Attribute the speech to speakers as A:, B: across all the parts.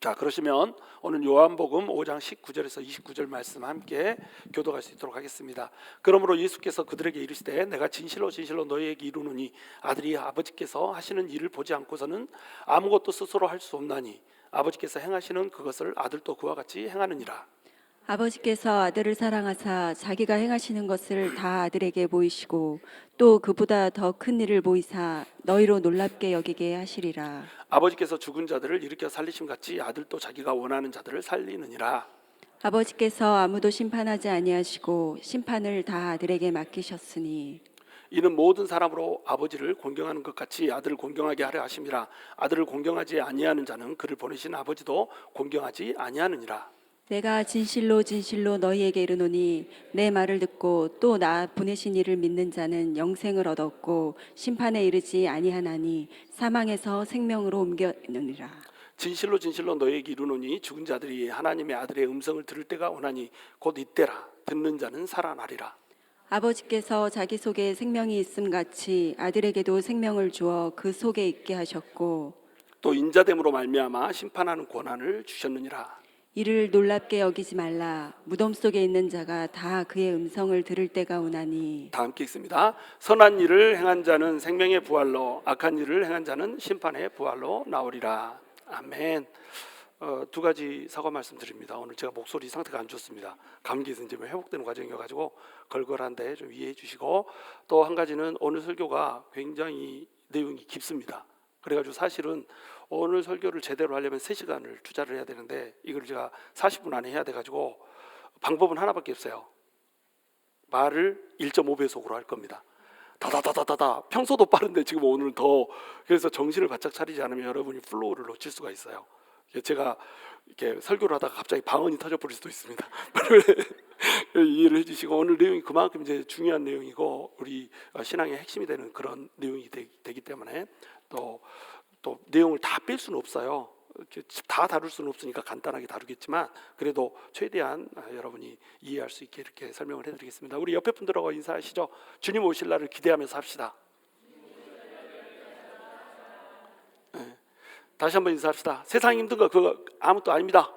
A: 자, 그러시면 오늘 요한복음 5장 19절에서 29절 말씀 함께 교도할 수 있도록 하겠습니다. 그러므로 예수께서 그들에게 이르시되 내가 진실로 진실로 너희에게 이르노니 아들이 아버지께서 하시는 일을 보지 않고서는 아무것도 스스로 할 수 없나니 아버지께서 행하시는 그것을 아들도 그와 같이 행하느니라.
B: 아버지께서 아들을 사랑하사 자기가 행하시는 것을 다 아들에게 보이시고 또 그보다 더 큰 일을 보이사 너희로 놀랍게 여기게 하시리라.
A: 아버지께서 죽은 자들을 일으켜 살리심 같이 아들도 자기가 원하는 자들을 살리느니라.
B: 아버지께서 아무도 심판하지 아니하시고 심판을 다 아들에게 맡기셨으니
A: 이는 모든 사람으로 아버지를 공경하는 것 같이 아들을 공경하게 하려 하심이라. 아들을 공경하지 아니하는 자는 그를 보내신 아버지도 공경하지 아니하느니라.
B: 내가 진실로 진실로 너희에게 이르노니 내 말을 듣고 또 나 보내신 이를 믿는 자는 영생을 얻었고 심판에 이르지 아니하나니 사망에서 생명으로 옮겨느니라.
A: 진실로 진실로 너희에게 이르노니 죽은 자들이 하나님의 아들의 음성을 들을 때가 오나니 곧 이때라. 듣는 자는 살아나리라.
B: 아버지께서 자기 속에 생명이 있음 같이 아들에게도 생명을 주어 그 속에 있게 하셨고
A: 또 인자됨으로 말미암아 심판하는 권한을 주셨느니라.
B: 이를 놀랍게 여기지 말라. 무덤 속에 있는 자가 다 그의 음성을 들을 때가 오나니.
A: 다 함께 읽습니다. 선한 일을 행한 자는 생명의 부활로, 악한 일을 행한 자는 심판의 부활로 나오리라. 아멘. 두 가지 사과 말씀드립니다. 오늘 제가 목소리 상태가 안 좋습니다. 감기에서 이제 회복되는 과정이어가지고 걸걸한데 좀 이해해 주시고, 또 한 가지는 오늘 설교가 굉장히 내용이 깊습니다. 그래가지고 사실은 오늘 설교를 제대로 하려면 3시간을 투자를 해야 되는데 이걸 제가 40분 안에 해야 돼가지고 방법은 하나밖에 없어요. 말을 1.5배속으로 할 겁니다. 다다다다다다. 평소도 빠른데 지금 오늘은 더, 그래서 정신을 바짝 차리지 않으면 여러분이 플로우를 놓칠 수가 있어요. 제가 이렇게 설교를 하다가 갑자기 방언이 터져버릴 수도 있습니다. 이해를 해주시고, 오늘 내용이 그만큼 이제 중요한 내용이고 우리 신앙의 핵심이 되는 그런 내용이 되기 때문에 또 내용을 다 뺄 수는 없어요. 다 다룰 수는 없으니까 간단하게 다루겠지만 그래도 최대한 여러분이 이해할 수 있게 이렇게 설명을 해드리겠습니다. 우리 옆에 분들하고 인사하시죠. 주님 오실 날을 기대하면서 합시다. 네. 다시 한번 인사합시다. 세상 힘든 거 그거 아무것도 아닙니다.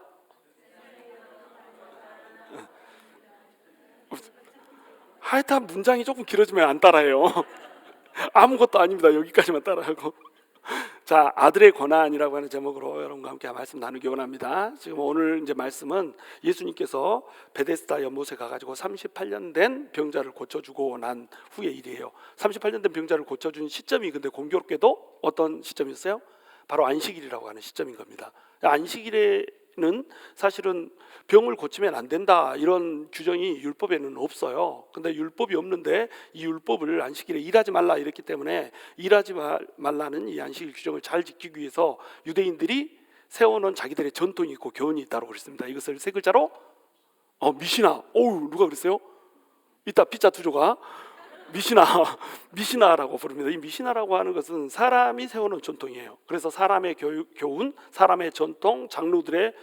A: 하여튼 문장이 조금 길어지면 안 따라해요. 아무것도 아닙니다. 여기까지만 따라하고. 자, 아들의 권한이라고 하는 제목으로 여러분과 함께 말씀 나누기 원합니다. 지금 오늘 이제 말씀은 예수님께서 베데스다 연못에 가가지고 38년 된 병자를 고쳐주고 난 후의 일이에요. 38년 된 병자를 고쳐준 시점이 근데 공교롭게도 어떤 시점이었어요? 바로 안식일이라고 하는 시점인 겁니다. 안식일에는 사실은 병을 고치면 안 된다 이런 규정이 율법에는 없어요. 근데 율법이 없는데 이 율법을 안식일에 일하지 말라 이랬기 때문에 일하지 말라는 이 안식일 규정을 잘 지키기 위해서 유대인들이 세워놓은 자기들의 전통이 있고 교훈이 있다고 그랬습니다. 이것을 세 글자로 미시나. 누가 그랬어요? 이따 피자 투조가 미시나라고 부릅니다. 이 미시나라고 하는 것은 사람이 세우는 전통이에요. 그래서 사람의 교훈, 사람의 전통, 장로들의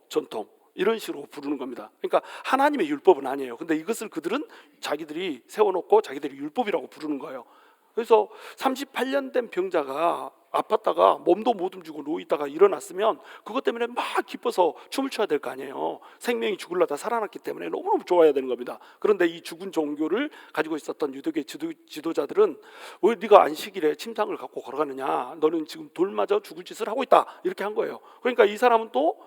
A: 전통 이런 식으로 부르는 겁니다. 그러니까 하나님의 율법은 아니에요. 근데 이것을 그들은 자기들이 세워놓고 자기들이 율법이라고 부르는 거예요. 그래서 38년 된 병자가 아팠다가 몸도 못 움직이고 누워있다가 일어났으면 그것 때문에 막 기뻐서 춤을 춰야 될 거 아니에요. 생명이 죽으려다 살아났기 때문에 너무너무 좋아야 되는 겁니다. 그런데 이 죽은 종교를 가지고 있었던 유대교 지도자들은 왜 네가 안식일에 침상을 갖고 걸어가느냐, 너는 지금 돌 맞아 죽을 짓을 하고 있다 이렇게 한 거예요. 그러니까 이 사람은 또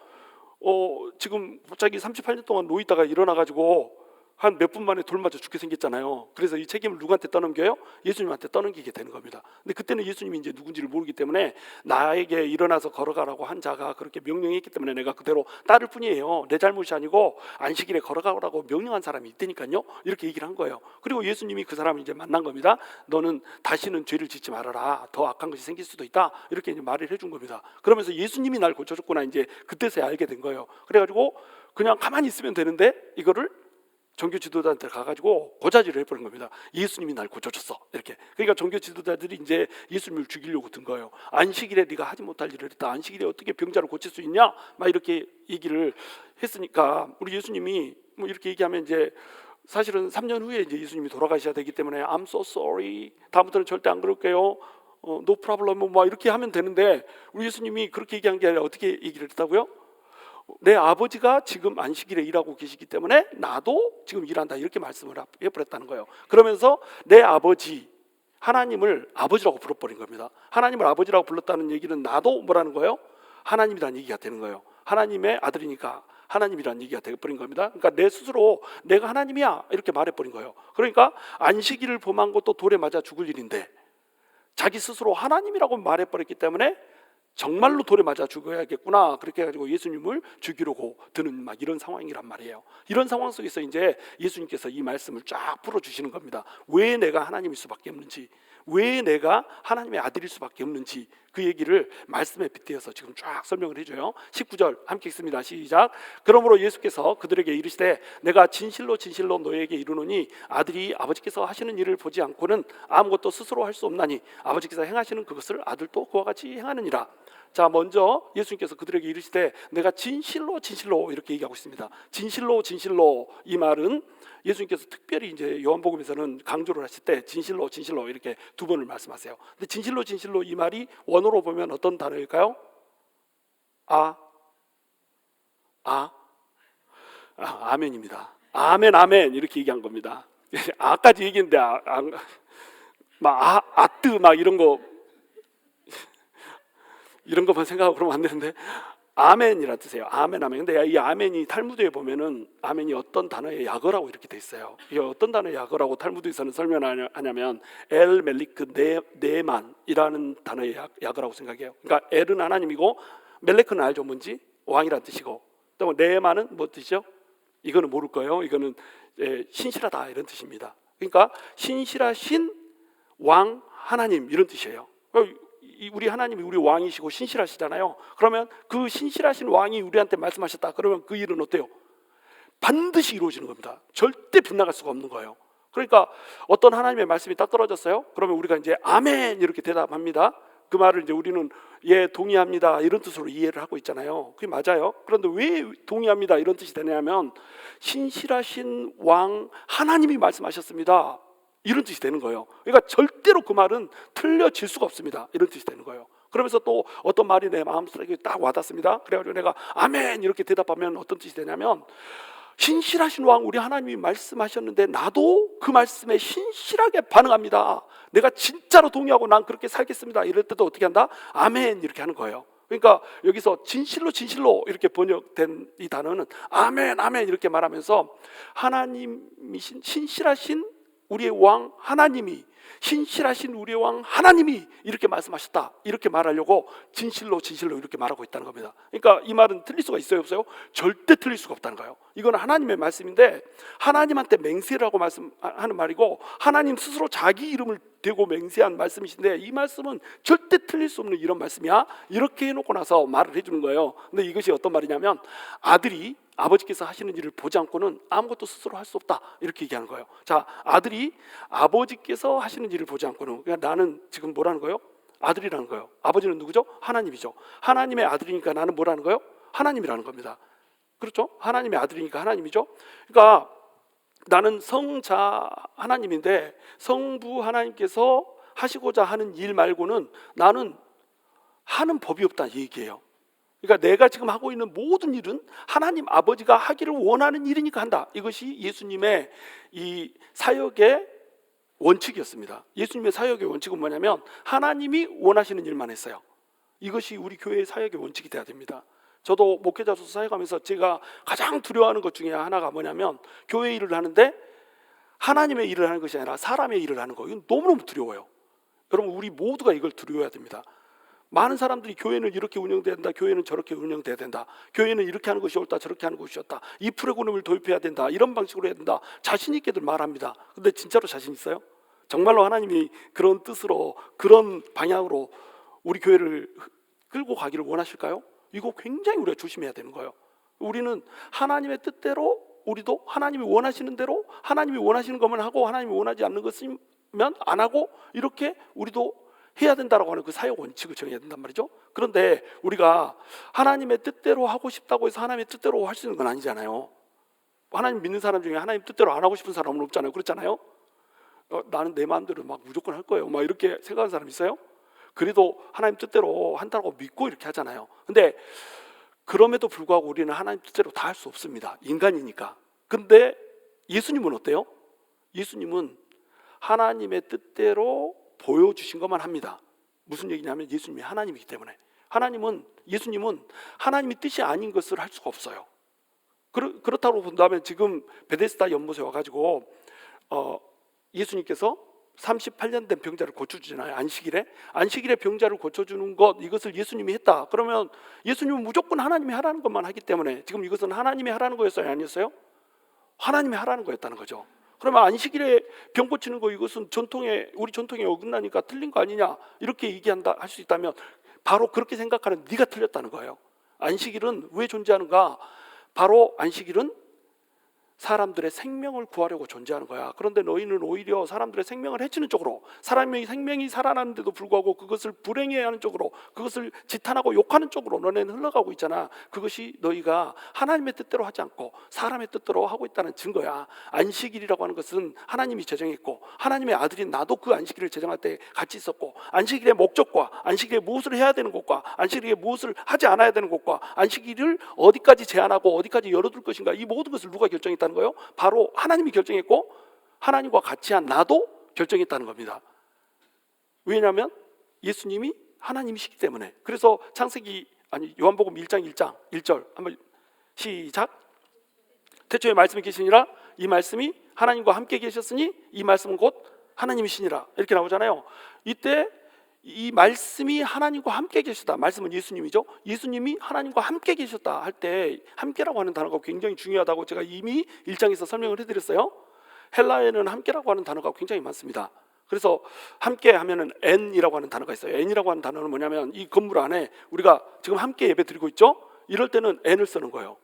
A: 지금 갑자기 38년 동안 누워있다가 일어나가지고 한 몇 분 만에 돌 맞아 죽게 생겼잖아요. 그래서 이 책임을 누구한테 떠넘겨요? 예수님한테 떠넘기게 되는 겁니다. 근데 그때는 예수님이 이제 누군지를 모르기 때문에 나에게 일어나서 걸어가라고 한 자가 그렇게 명령했기 때문에 내가 그대로 따를 뿐이에요. 내 잘못이 아니고 안식일에 걸어가라고 명령한 사람이 있다니까요. 이렇게 얘기를 한 거예요. 그리고 예수님이 그 사람을 이제 만난 겁니다. 너는 다시는 죄를 짓지 말아라. 더 악한 것이 생길 수도 있다. 이렇게 이제 말을 해준 겁니다. 그러면서 예수님이 날 고쳐줬구나 이제 그때서야 알게 된 거예요. 그래가지고 그냥 가만히 있으면 되는데 이거를 종교 지도자한테 가가지고 고자질을 해버린 겁니다. 예수님이 날 고쳐줬어 이렇게. 그러니까 종교 지도자들이 이제 예수님을 죽이려고 든 거예요. 안식일에 네가 하지 못할 일을 했다. 안식일에 어떻게 병자를 고칠 수 있냐? 막 이렇게 얘기를 했으니까 우리 예수님이 이렇게 얘기하면 이제 사실은 3년 후에 이제 예수님이 돌아가셔야 되기 때문에 I'm so sorry. 다음부터는 절대 안 그럴게요. no problem 막 이렇게 하면 되는데 우리 예수님이 그렇게 얘기한 게 아니라 어떻게 얘기를 했다고요? 내 아버지가 지금 안식일에 일하고 계시기 때문에 나도 지금 일한다 이렇게 말씀을 해버렸다는 거예요. 그러면서 내 아버지 하나님을 아버지라고 불러버린 겁니다. 하나님을 아버지라고 불렀다는 얘기는 나도 뭐라는 거예요? 하나님이라는 얘기가 되는 거예요. 하나님의 아들이니까 하나님이라는 얘기가 되어버린 겁니다. 그러니까 내 스스로 내가 하나님이야 이렇게 말해버린 거예요. 그러니까 안식일을 범한 것도 돌에 맞아 죽을 일인데 자기 스스로 하나님이라고 말해버렸기 때문에 정말로 돌에 맞아 죽어야겠구나 그렇게 해가지고 예수님을 죽이려고 드는 막 이런 상황이란 말이에요. 이런 상황 속에서 이제 예수님께서 이 말씀을 쫙 풀어주시는 겁니다. 왜 내가 하나님일 수밖에 없는지, 왜 내가 하나님의 아들일 수밖에 없는지 그 얘기를 말씀에 빗대어서 지금 쫙 설명을 해줘요. 19절 함께 읽습니다. 시작. 그러므로 예수께서 그들에게 이르시되 내가 진실로 진실로 너희에게 이르노니 아들이 아버지께서 하시는 일을 보지 않고는 아무것도 스스로 할 수 없나니 아버지께서 행하시는 그것을 아들도 그와 같이 행하느니라. 자, 먼저 예수님께서 그들에게 이르시되 내가 진실로 진실로 이렇게 얘기하고 있습니다. 진실로 진실로 이 말은 예수님께서 특별히 이제 요한복음에서는 강조를 하실 때 진실로 진실로 이렇게 두 번을 말씀하세요. 근데 진실로 진실로 이 말이 원어로 보면 어떤 단어일까요? 아멘입니다. 아멘 아멘 이렇게 얘기한 겁니다. 아까지 얘기했는데 아뜨 막 이런 거만 생각하고 그러면 안 되는데 아멘이라 뜻이에요. 아멘 아멘. 근데 이 아멘이 탈무드에 보면은 아멘이 어떤 단어의 약어라고 이렇게 돼 있어요. 이게 어떤 단어의 약어라고 탈무드에서는 설명하냐면 엘 멜리크 네만이라는 단어의 약어라고 생각해요. 그러니까 엘은 하나님이고 멜레크는 알죠 뭔지? 왕이란 뜻이고 또 네만은 뭐 뜻이죠? 이거는 모를 거예요. 이거는 신실하다 이런 뜻입니다. 그러니까 신실하신 왕 하나님 이런 뜻이에요. 우리 하나님이 우리 왕이시고 신실하시잖아요. 그러면 그 신실하신 왕이 우리한테 말씀하셨다. 그러면 그 일은 어때요? 반드시 이루어지는 겁니다. 절대 빗나갈 수가 없는 거예요. 그러니까 어떤 하나님의 말씀이 딱 떨어졌어요. 그러면 우리가 이제 아멘 이렇게 대답합니다. 그 말을 이제 우리는 예 동의합니다 이런 뜻으로 이해를 하고 있잖아요. 그게 맞아요. 그런데 왜 동의합니다 이런 뜻이 되냐면 신실하신 왕 하나님이 말씀하셨습니다 이런 뜻이 되는 거예요. 그러니까 절대로 그 말은 틀려질 수가 없습니다 이런 뜻이 되는 거예요. 그러면서 또 어떤 말이 내 마음속에 딱 와닿습니다. 그래가지고 내가 아멘 이렇게 대답하면 어떤 뜻이 되냐면 신실하신 왕 우리 하나님이 말씀하셨는데 나도 그 말씀에 신실하게 반응합니다. 내가 진짜로 동의하고 난 그렇게 살겠습니다 이럴 때도 어떻게 한다? 아멘 이렇게 하는 거예요. 그러니까 여기서 진실로 진실로 이렇게 번역된 이 단어는 아멘 아멘 이렇게 말하면서 하나님이신 신실하신 우리의 왕 하나님이 신실하신 우리의 왕 하나님이 이렇게 말씀하셨다 이렇게 말하려고 진실로 진실로 이렇게 말하고 있다는 겁니다. 그러니까 이 말은 틀릴 수가 있어요 없어요? 절대 틀릴 수가 없다는 거예요. 이건 하나님의 말씀인데 하나님한테 맹세라고 말씀하는 말이고 하나님 스스로 자기 이름을 대고 맹세한 말씀이신데 이 말씀은 절대 틀릴 수 없는 이런 말씀이야 이렇게 해놓고 나서 말을 해주는 거예요. 근데 이것이 어떤 말이냐면 아들이 아버지께서 하시는 일을 보지 않고는 아무것도 스스로 할 수 없다 이렇게 얘기하는 거예요. 자, 아들이 아버지께서 하시는 일을 보지 않고는 그러니까 나는 지금 뭐라는 거예요? 아들이라는 거예요. 아버지는 누구죠? 하나님이죠. 하나님의 아들이니까 나는 뭐라는 거예요? 하나님이라는 겁니다. 그렇죠? 하나님의 아들이니까 하나님이죠. 그러니까 나는 성자 하나님인데 성부 하나님께서 하시고자 하는 일 말고는 나는 하는 법이 없다는 얘기예요. 그러니까 내가 지금 하고 있는 모든 일은 하나님 아버지가 하기를 원하는 일이니까 한다. 이것이 예수님의 이 사역의 원칙이었습니다. 예수님의 사역의 원칙은 뭐냐면 하나님이 원하시는 일만 했어요. 이것이 우리 교회의 사역의 원칙이 돼야 됩니다. 저도 목회자로서 사역하면서 제가 가장 두려워하는 것 중에 하나가 뭐냐면 교회 일을 하는데 하나님의 일을 하는 것이 아니라 사람의 일을 하는 거. 이건 너무너무 두려워요. 여러분 우리 모두가 이걸 두려워해야 됩니다. 많은 사람들이 교회는 이렇게 운영돼야 된다, 교회는 저렇게 운영돼야 된다, 교회는 이렇게 하는 것이 옳다, 저렇게 하는 것이 옳다, 이 프로그램을 도입해야 된다, 이런 방식으로 해야 된다 자신 있게들 말합니다. 근데 진짜로 자신 있어요? 정말로 하나님이 그런 뜻으로 그런 방향으로 우리 교회를 끌고 가기를 원하실까요? 이거 굉장히 우리가 조심해야 되는 거예요. 우리는 하나님의 뜻대로 우리도 하나님이 원하시는 대로 하나님이 원하시는 것만 하고 하나님이 원하지 않는 것이면 안 하고 이렇게 우리도 해야 된다라고 하는 그 사역 원칙을 정해야 된단 말이죠. 그런데 우리가 하나님의 뜻대로 하고 싶다고 해서 하나님의 뜻대로 할 수 있는 건 아니잖아요. 하나님 믿는 사람 중에 하나님 뜻대로 안 하고 싶은 사람은 없잖아요. 그렇잖아요. 나는 내 마음대로 막 무조건 할 거예요 막 이렇게 생각하는 사람 있어요? 그래도 하나님 뜻대로 한다고 믿고 이렇게 하잖아요. 근데 그럼에도 불구하고 우리는 하나님 뜻대로 다 할 수 없습니다. 인간이니까. 근데 예수님은 어때요? 예수님은 하나님의 뜻대로 보여주신 것만 합니다. 무슨 얘기냐면 예수님이 하나님이기 때문에. 예수님은 하나님의 뜻이 아닌 것을 할 수가 없어요. 그렇다고 본다면 지금 베데스다 연못에 와가지고 예수님께서 38년 된 병자를 고쳐주잖아요. 안식일에 병자를 고쳐주는 것, 이것을 예수님이 했다. 그러면 예수님은 무조건 하나님이 하라는 것만 하기 때문에 지금 이것은 하나님이 하라는 거였어요, 아니었어요? 하나님이 하라는 거였다는 거죠. 그러면 안식일에 병 고치는 거, 이것은 우리 전통에 어긋나니까 틀린 거 아니냐, 이렇게 얘기한다 할 수 있다면 바로 그렇게 생각하는 네가 틀렸다는 거예요. 안식일은 왜 존재하는가? 바로 안식일은 사람들의 생명을 구하려고 존재하는 거야. 그런데 너희는 오히려 사람들의 생명을 해치는 쪽으로, 사람의 생명이 살아나는데도 불구하고 그것을 불행해하는 쪽으로, 그것을 지탄하고 욕하는 쪽으로 너네는 흘러가고 있잖아. 그것이 너희가 하나님의 뜻대로 하지 않고 사람의 뜻대로 하고 있다는 증거야. 안식일이라고 하는 것은 하나님이 제정했고, 하나님의 아들인 나도 그 안식일을 제정할 때 같이 있었고, 안식일의 목적과 안식일에 무엇을 해야 되는 것과 안식일에 무엇을 하지 않아야 되는 것과 안식일을 어디까지 제한하고 어디까지 열어둘 것인가, 이 모든 것을 누가 결정했다는 거예요? 바로 하나님이 결정했고, 하나님과 같이 한 나도 결정했다는 겁니다. 왜냐하면 예수님이 하나님이시기 때문에. 그래서 요한복음 1장 1절 한번 시작. 태초에 말씀이 계시니라, 이 말씀이 하나님과 함께 계셨으니 이 말씀은 곧 하나님이시니라, 이렇게 나오잖아요. 이때 이 말씀이 하나님과 함께 계셨다, 말씀은 예수님이죠. 예수님이 하나님과 함께 계셨다 할 때, 함께라고 하는 단어가 굉장히 중요하다고 제가 이미 1장에서 설명을 해드렸어요. 헬라에는 함께라고 하는 단어가 굉장히 많습니다. 그래서 함께 하면은 N이라고 하는 단어가 있어요. N이라고 하는 단어는 뭐냐면, 이 건물 안에 우리가 지금 함께 예배 드리고 있죠. 이럴 때는 N을 쓰는 거예요.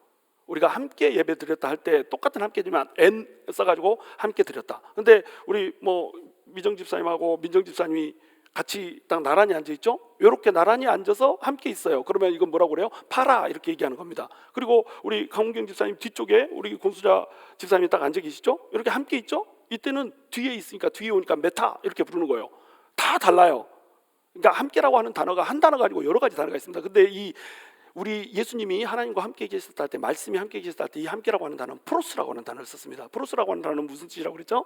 A: 우리가 함께 예배 드렸다 할 때 똑같은 함께지만 N 써가지고 함께 드렸다. 근데 우리 미정 집사님하고 민정 집사님이 같이 딱 나란히 앉아 있죠. 이렇게 나란히 앉아서 함께 있어요. 그러면 이건 뭐라고 그래요? 파라, 이렇게 얘기하는 겁니다. 그리고 우리 강훈경 집사님 뒤쪽에 우리 권수자 집사님이 딱 앉아 계시죠. 이렇게 함께 있죠. 이때는 뒤에 있으니까, 뒤에 오니까 메타, 이렇게 부르는 거예요. 다 달라요. 그러니까 함께라고 하는 단어가 한 단어 가지고 여러 가지 단어가 있습니다. 근데 우리 예수님이 하나님과 함께 계셨다 할 때, 말씀이 함께 계셨다 할 때, 이 함께라고 하는 단어는 프로스라고 하는 단어를 썼습니다. 프로스라고 하는 단어는 무슨 뜻이라고 그랬죠?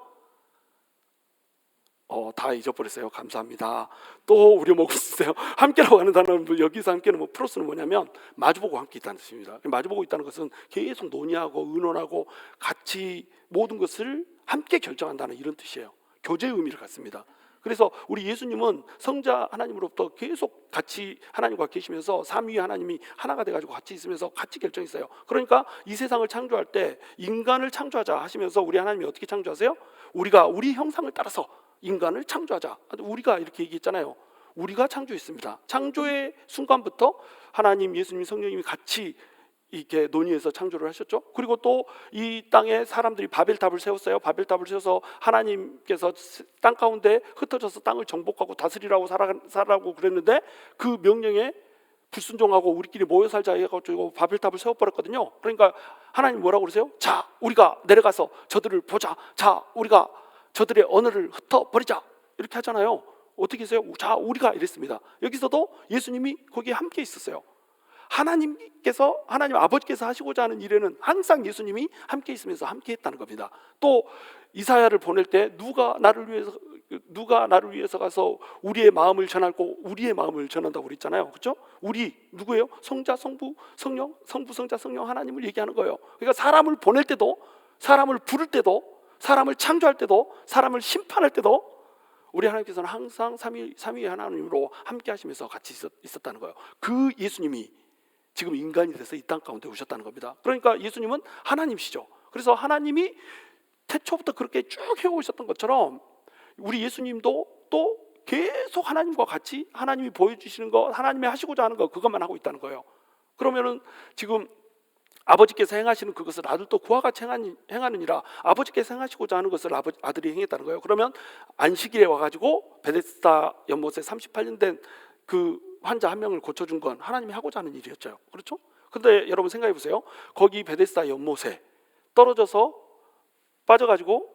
A: 다 잊어버렸어요. 감사합니다. 또 우려먹고 있어요. 함께라고 하는 단어는, 여기서 함께는 프로스는 뭐냐면 마주보고 함께 있다는 뜻입니다. 마주보고 있다는 것은 계속 논의하고 의논하고 같이 모든 것을 함께 결정한다는 이런 뜻이에요. 교제의 의미를 갖습니다. 그래서 우리 예수님은 성자 하나님으로부터 계속 같이 하나님과 계시면서 삼위의 하나님이 하나가 돼가지고 같이 있으면서 같이 결정했어요. 그러니까 이 세상을 창조할 때 인간을 창조하자 하시면서 우리 하나님이 어떻게 창조하세요? 우리가 우리 형상을 따라서 인간을 창조하자. 우리가 이렇게 얘기했잖아요. 우리가 창조했습니다. 창조의 순간부터 하나님, 예수님, 성령님이 같이 이렇게 논의해서 창조를 하셨죠. 그리고 또 이 땅에 사람들이 바벨탑을 세웠어요. 바벨탑을 세워서 하나님께서 땅 가운데 흩어져서 땅을 정복하고 다스리라고 살라고 그랬는데, 그 명령에 불순종하고 우리끼리 모여 살자 해가지고 바벨탑을 세워버렸거든요. 그러니까 하나님 뭐라고 그러세요? 자, 우리가 내려가서 저들을 보자. 자, 우리가 저들의 언어를 흩어버리자, 이렇게 하잖아요. 어떻게 했어요? 자, 우리가 이랬습니다. 여기서도 예수님이 거기에 함께 있었어요. 하나님 아버지께서 하시고자 하는 일에는 항상 예수님이 함께 있으면서 함께 했다는 겁니다. 또 이사야를 보낼 때 누가 나를 위해서 가서 우리의 마음을 전하고 우리의 마음을 전한다고 그랬잖아요. 그렇죠? 우리 누구예요? 성자, 성부, 성령, 성부, 성자, 성령 하나님을 얘기하는 거예요. 그러니까 사람을 보낼 때도, 사람을 부를 때도, 사람을 창조할 때도, 사람을 심판할 때도 우리 하나님께서는 항상 삼위의 하나님으로 함께 하시면서 같이 있었다는 거예요. 그 예수님이 지금 인간이 돼서 이 땅 가운데 오셨다는 겁니다. 그러니까 예수님은 하나님이시죠. 그래서 하나님이 태초부터 그렇게 쭉 해오셨던 것처럼 우리 예수님도 또 계속 하나님과 같이 하나님이 보여주시는 것, 하나님이 하시고자 하는 것, 그것만 하고 있다는 거예요. 그러면은 지금 아버지께서 행하시는 그것을 아들도 그와 같이 행하느니라, 아버지께서 행하시고자 하는 것을 아들이 행했다는 거예요. 그러면 안식일에 와가지고 베데스다 연못에 38년 된 그 환자 한 명을 고쳐준 건 하나님이 하고자 하는 일이었죠. 그렇죠? 근데 여러분 생각해 보세요. 거기 베데스다 연못에 떨어져서 빠져가지고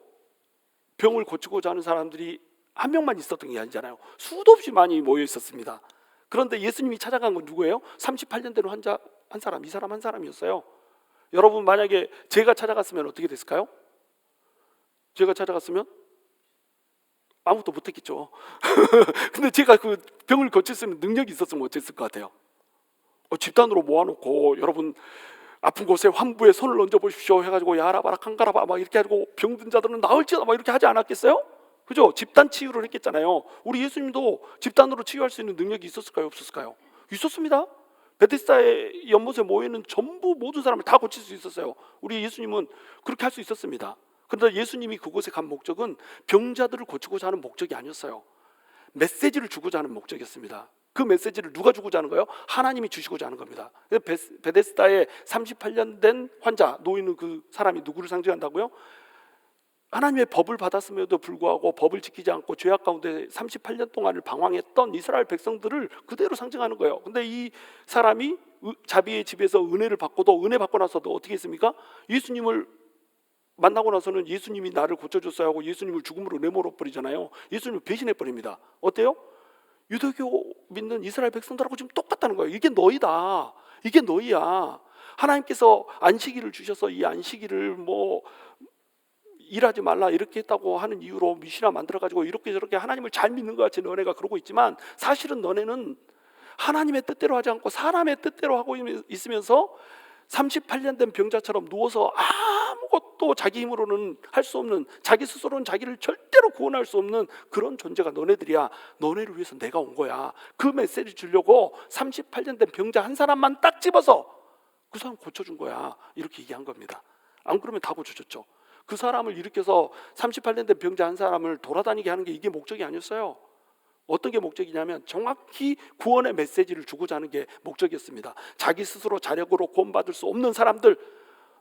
A: 병을 고치고자 하는 사람들이 한 명만 있었던 게 아니잖아요. 수도 없이 많이 모여 있었습니다. 그런데 예수님이 찾아간 건 누구예요? 38년 된 환자 한 사람, 이 사람 한 사람이었어요. 여러분 만약에 제가 찾아갔으면 어떻게 됐을까요? 제가 찾아갔으면 아무것도 못했겠죠. 근데 제가 그 병을 고칠 수 있는 능력이 있었으면 어땠을 것 같아요? 집단으로 모아놓고 여러분 아픈 곳에 환부에 손을 얹어 보십시오 해가지고 야라바라 칸가라바 막 이렇게 하고 병든 자들은 나을지어다 막 이렇게 하지 않았겠어요? 그죠? 집단 치유를 했겠잖아요. 우리 예수님도 집단으로 치유할 수 있는 능력이 있었을까요? 없었을까요? 있었습니다. 베데스다의 연못에 모이는 전부 모든 사람을 다 고칠 수 있었어요. 우리 예수님은 그렇게 할 수 있었습니다. 그런데 예수님이 그곳에 간 목적은 병자들을 고치고자 하는 목적이 아니었어요. 메시지를 주고자 하는 목적이었습니다. 그 메시지를 누가 주고자 하는 거예요? 하나님이 주시고자 하는 겁니다. 베데스다에 38년 된 환자 놓이는 그 사람이 누구를 상징한다고요? 하나님의 법을 받았음에도 불구하고 법을 지키지 않고 죄악 가운데 38년 동안을 방황했던 이스라엘 백성들을 그대로 상징하는 거예요. 근데 이 사람이 자비의 집에서 은혜를 받고도 은혜 받고 나서도 어떻게 했습니까? 예수님을 만나고 나서는 예수님이 나를 고쳐줬어야 하고 예수님을 죽음으로 내몰아 버리잖아요. 예수님을 배신해 버립니다. 어때요? 유대교 믿는 이스라엘 백성들하고 지금 똑같다는 거예요. 이게 너희다. 이게 너희야. 하나님께서 안식일을 주셔서 이 안식일을 뭐 일하지 말라 이렇게 했다고 하는 이유로 미시나 만들어가지고 이렇게 저렇게 하나님을 잘 믿는 것 같이 너네가 그러고 있지만 사실은 너네는 하나님의 뜻대로 하지 않고 사람의 뜻대로 하고 있으면서 38년 된 병자처럼 누워서 아무것도 자기 힘으로는 할 수 없는, 자기 스스로는 자기를 절대로 구원할 수 없는 그런 존재가 너네들이야. 너네를 위해서 내가 온 거야. 그 메시지 주려고 38년 된 병자 한 사람만 딱 집어서 그 사람 고쳐준 거야. 이렇게 얘기한 겁니다. 안 그러면 다 고쳐줬죠. 그 사람을 일으켜서 38년 된 병자 한 사람을 돌아다니게 하는 게 이게 목적이 아니었어요. 어떤 게 목적이냐면 정확히 구원의 메시지를 주고자 하는 게 목적이었습니다. 자기 스스로 자력으로 구원받을 수 없는 사람들,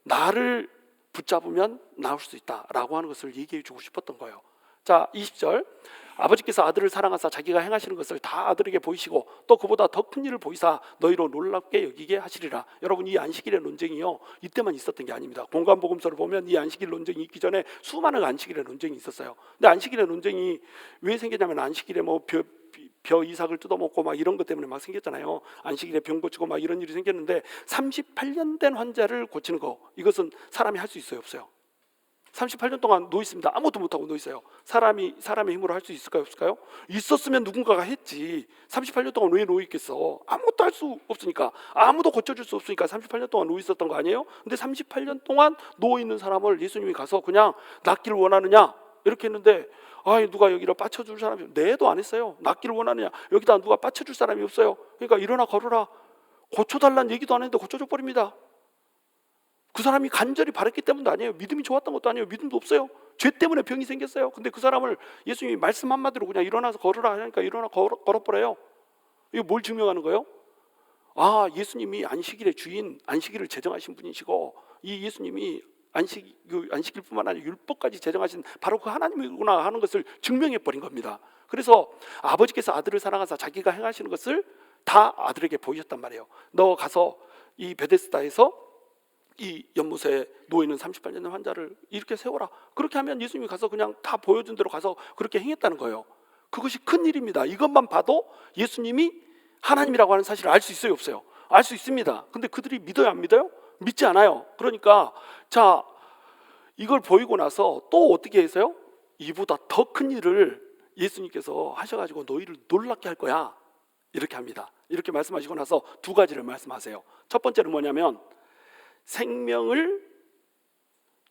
A: 나를 붙잡으면 나올 수 있다라고 하는 것을 얘기해 주고 싶었던 거예요. 자, 20절. 아버지께서 아들을 사랑하사 자기가 행하시는 것을 다 아들에게 보이시고 또 그보다 더 큰 일을 보이사 너희로 놀랍게 여기게 하시리라. 여러분, 이 안식일의 논쟁이요, 이때만 있었던 게 아닙니다. 공관복음서를 보면 이 안식일 논쟁이 있기 전에 수많은 안식일의 논쟁이 있었어요. 근데 안식일의 논쟁이 왜 생겼냐면 안식일에 뭐 벼 이삭을 뜯어먹고 막 이런 것 때문에 막 생겼잖아요. 안식일에 병 고치고 막 이런 일이 생겼는데 38년 된 환자를 고치는 거, 이것은 사람이 할 수 있어요, 없어요? 38년 동안 누워 있습니다. 아무것도 못하고 누워 있어요. 사람의 힘으로 할 수 있을까요, 없을까요? 있었으면 누군가가 했지. 38년 동안 왜 누워 있겠어? 아무것도 할 수 없으니까, 아무도 고쳐줄 수 없으니까 38년 동안 누워 있었던 거 아니에요? 근데 38년 동안 누워 있는 사람을 예수님이 가서 그냥 낫기를 원하느냐 이렇게 했는데, 누가 여기를 빠쳐줄 사람이, 내도 안 했어요. 낫기를 원하느냐, 여기다 누가 빠쳐줄 사람이 없어요. 그러니까 일어나 걸어라, 고쳐달라는 얘기도 안 했는데 고쳐줘 버립니다. 그 사람이 간절히 바랬기 때문도 아니에요. 믿음이 좋았던 것도 아니에요. 믿음도 없어요. 죄 때문에 병이 생겼어요. 근데 그 사람을 예수님이 말씀 한마디로 그냥 일어나서 걸으라 하니까 일어나 걸어버려요. 이거 뭘 증명하는 거예요? 예수님이 안식일의 주인, 안식일을 제정하신 분이시고, 이 예수님이 안식일뿐만 아니라 율법까지 제정하신 바로 그 하나님이구나 하는 것을 증명해 버린 겁니다. 그래서 아버지께서 아들을 사랑하사 자기가 행하시는 것을 다 아들에게 보이셨단 말이에요. 너 가서 이 베데스다에서 이 연못에 누워있는 38년 된 환자를 이렇게 세워라. 그렇게 하면 예수님이 가서 그냥 다 보여준 대로 가서 그렇게 행했다는 거예요. 그것이 큰 일입니다. 이것만 봐도 예수님이 하나님이라고 하는 사실을 알 수 있어요, 없어요? 알 수 있습니다. 근데 그들이 믿어요, 안 믿어요? 믿지 않아요. 그러니까 자, 이걸 보이고 나서 또 어떻게 해서요? 이보다 더 큰 일을 예수님께서 하셔가지고 너희를 놀랍게 할 거야, 이렇게 합니다. 이렇게 말씀하시고 나서 두 가지를 말씀하세요. 첫 번째는 뭐냐면 생명을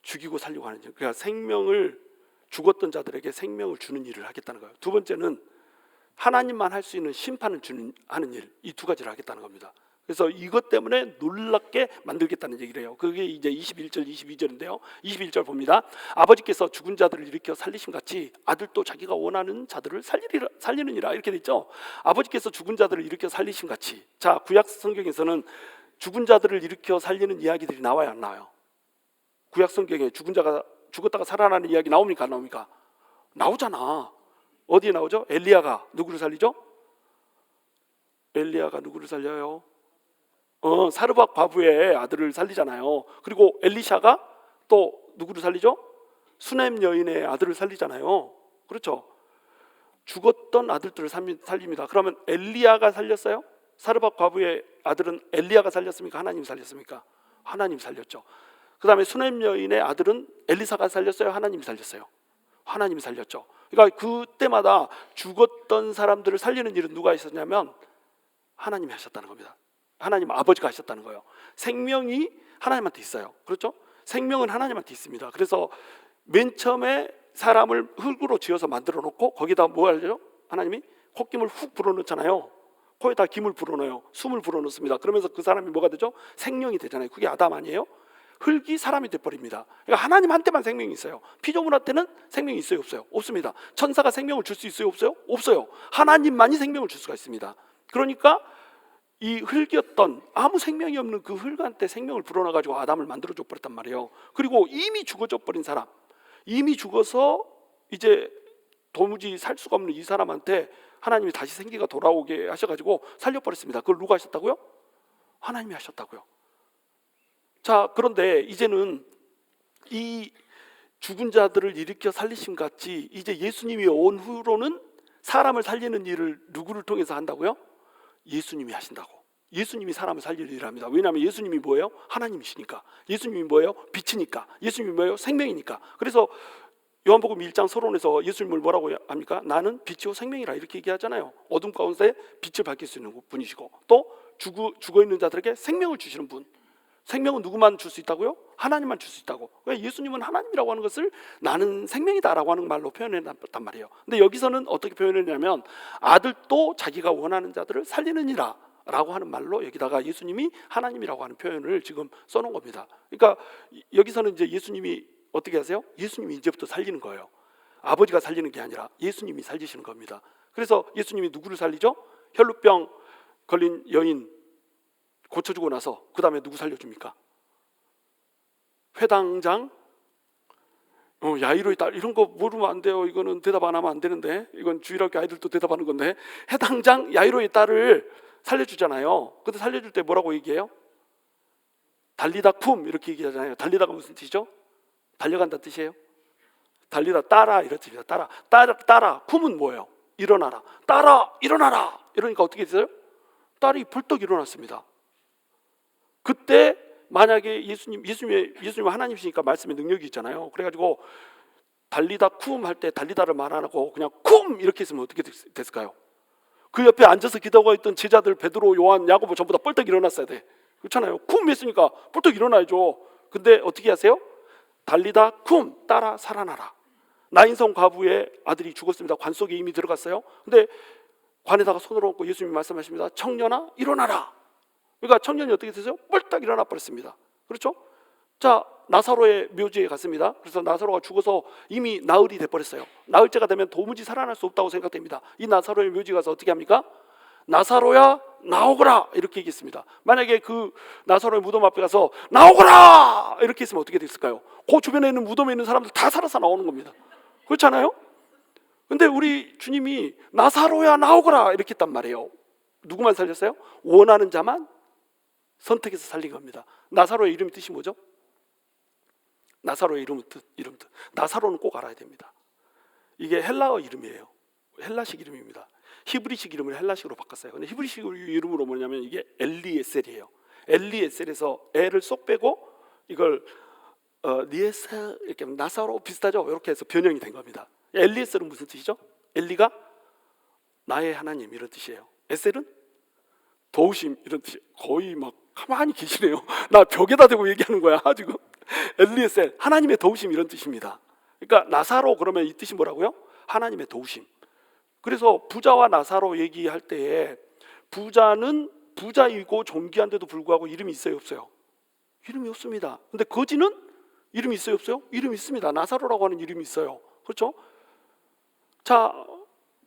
A: 죽이고 살리고 하는 일, 그러니까 생명을 죽었던 자들에게 생명을 주는 일을 하겠다는 거예요. 두 번째는 하나님만 할 수 있는 심판을 하는 일, 이 두 가지를 하겠다는 겁니다. 그래서 이것 때문에 놀랍게 만들겠다는 얘기를 해요. 그게 이제 21절 22절인데요 21절 봅니다. 아버지께서 죽은 자들을 일으켜 살리심 같이 아들도 자기가 원하는 자들을 살리느니라, 이렇게 돼 있죠. 아버지께서 죽은 자들을 일으켜 살리심 같이. 자, 구약 성경에서는 죽은 자들을 일으켜 살리는 이야기들이 나와요, 안 나와요? 구약 성경에 죽은 자가 죽었다가 살아나는 이야기 나옵니까, 안 나옵니까? 나오잖아. 어디에 나오죠? 엘리야가 누구를 살리죠? 엘리야가 누구를 살려요? 사르밧 과부의 아들을 살리잖아요. 그리고 엘리샤가 또 누구를 살리죠? 수넴 여인의 아들을 살리잖아요. 그렇죠? 죽었던 아들들을 살립니다. 그러면 엘리야가 살렸어요? 사르밧 과부의 아들은 엘리야가 살렸습니까? 하나님이 살렸습니까? 하나님이 살렸죠. 그 다음에 수넴 여인의 아들은 엘리사가 살렸어요? 하나님이 살렸어요? 하나님이 살렸죠. 그러니까 그때마다 죽었던 사람들을 살리는 일은 누가 있었냐면 하나님이 하셨다는 겁니다. 하나님 아버지가 하셨다는 거예요. 생명이 하나님한테 있어요. 그렇죠? 생명은 하나님한테 있습니다. 그래서 맨 처음에 사람을 흙으로 지어서 만들어 놓고 거기다 뭐 하죠? 하나님이 콧김을 훅 불어넣잖아요. 코에다 김을 불어넣어요. 숨을 불어넣습니다. 그러면서 그 사람이 뭐가 되죠? 생명이 되잖아요. 그게 아담 아니에요? 흙이 사람이 돼버립니다. 그러니까 하나님한테만 생명이 있어요. 피조물한테는 생명이 있어요? 없어요? 없습니다. 천사가 생명을 줄 수 있어요? 없어요? 없어요. 하나님만이 생명을 줄 수가 있습니다. 그러니까 이 흙이었던 아무 생명이 없는 그 흙한테 생명을 불어넣어가지고 아담을 만들어줘 버렸단 말이에요. 그리고 이미 죽어져 버린 사람, 이미 죽어서 이제 도무지 살 수가 없는 이 사람한테 하나님이 다시 생기가 돌아오게 하셔가지고 살려버렸습니다. 그걸 누가 하셨다고요? 하나님이 하셨다고요. 자, 그런데 이제는 이 죽은 자들을 일으켜 살리심 같이 이제 예수님이 온 후로는 사람을 살리는 일을 누구를 통해서 한다고요? 예수님이 하신다고. 예수님이 사람을 살리는 일을 합니다. 왜냐하면 예수님이 뭐예요? 하나님이시니까. 예수님이 뭐예요? 빛이니까. 예수님이 뭐예요? 생명이니까. 그래서 요한복음 1장 서론에서 예수님을 뭐라고 합니까? 나는 빛이요 생명이라 이렇게 얘기하잖아요. 어둠 가운데 빛을 밝힐 수 있는 분이시고 또 죽어있는 자들에게 생명을 주시는 분. 생명은 누구만 줄 수 있다고요? 하나님만 줄 수 있다고. 그러니까 예수님은 하나님이라고 하는 것을 나는 생명이다라고 하는 말로 표현했단 말이에요. 근데 여기서는 어떻게 표현했냐면 아들도 자기가 원하는 자들을 살리느니라 라고 하는 말로 여기다가 예수님이 하나님이라고 하는 표현을 지금 써놓은 겁니다. 그러니까 여기서는 이제 예수님이 어떻게 하세요? 예수님이 이제부터 살리는 거예요. 아버지가 살리는 게 아니라 예수님이 살리시는 겁니다. 그래서 예수님이 누구를 살리죠? 혈루병 걸린 여인 고쳐주고 나서 그 다음에 누구 살려줍니까? 회당장, 야이로의 딸, 이런 거 모르면 안 돼요. 이거는 대답 안 하면 안 되는데, 이건 주일학교 아이들도 대답하는 건데, 회당장 야이로의 딸을 살려주잖아요. 근데 살려줄 때 뭐라고 얘기해요? 달리다 쿰 이렇게 얘기하잖아요. 달리다가 무슨 뜻이죠? 달려간다 뜻이에요. 달리다 따라 이런 뜻입니다. 따라 쿰은 뭐예요? 일어나라. 따라 일어나라. 이러니까 어떻게 됐어요? 딸이 벌떡 일어났습니다. 그때 만약에 예수님이 하나님이시니까 말씀의 능력이 있잖아요. 그래가지고 달리다 쿰 할 때 달리다를 말 안 하고 그냥 쿰 이렇게 했으면 어떻게 됐을까요? 그 옆에 앉아서 기도하고 있던 제자들 베드로, 요한, 야고보 전부 다 벌떡 일어났어야 돼. 그렇잖아요. 쿰 했으니까 벌떡 일어나야죠. 근데 어떻게 하세요? 달리다 쿰 따라 살아나라. 나인성 과부의 아들이 죽었습니다. 관 속에 이미 들어갔어요. 근데 관에다가 손을 얹고 예수님이 말씀하십니다. 청년아 일어나라. 그러니까 청년이 어떻게 되세요? 뻘딱 일어나 버렸습니다. 그렇죠? 자, 나사로의 묘지에 갔습니다. 그래서 나사로가 죽어서 이미 나흘이 돼버렸어요. 나흘째가 되면 도무지 살아날 수 없다고 생각됩니다. 이 나사로의 묘지 가서 어떻게 합니까? 나사로야 나오거라 이렇게 얘기했습니다. 만약에 그 나사로의 무덤 앞에 가서 나오거라 이렇게 했으면 어떻게 됐을까요? 그 주변에 있는 무덤에 있는 사람들 다 살아서 나오는 겁니다. 그렇잖아요? 근데 우리 주님이 나사로야 나오거라 이렇게 했단 말이에요. 누구만 살렸어요? 원하는 자만 선택해서 살린 겁니다. 나사로의 이름 뜻이 뭐죠? 나사로의 이름 뜻. 나사로는 꼭 알아야 됩니다. 이게 헬라어 이름이에요. 헬라식 이름입니다. 히브리식 이름을 헬라식으로 바꿨어요. 근데 히브리식 이름으로 뭐냐면 이게 엘리에셀이에요. 엘리에셀에서 엘을 쏙 빼고 이걸 니에셀 이렇게 나사로 비슷하죠? 이렇게 해서 변형이 된 겁니다. 엘리에셀은 무슨 뜻이죠? 엘리가 나의 하나님 이런 뜻이에요. 에셀은 도우심 이런 뜻이 거의 막 가만히 계시네요. 나 벽에다 대고 얘기하는 거야 지금. 엘리에셀 하나님의 도우심 이런 뜻입니다. 그러니까 나사로 그러면 이 뜻이 뭐라고요? 하나님의 도우심. 그래서 부자와 나사로 얘기할 때에 부자는 부자이고 존귀한데도 불구하고 이름이 있어요 없어요? 이름이 없습니다. 근데 거지는 이름이 있어요 없어요? 이름이 있습니다. 나사로라고 하는 이름이 있어요. 그렇죠? 자,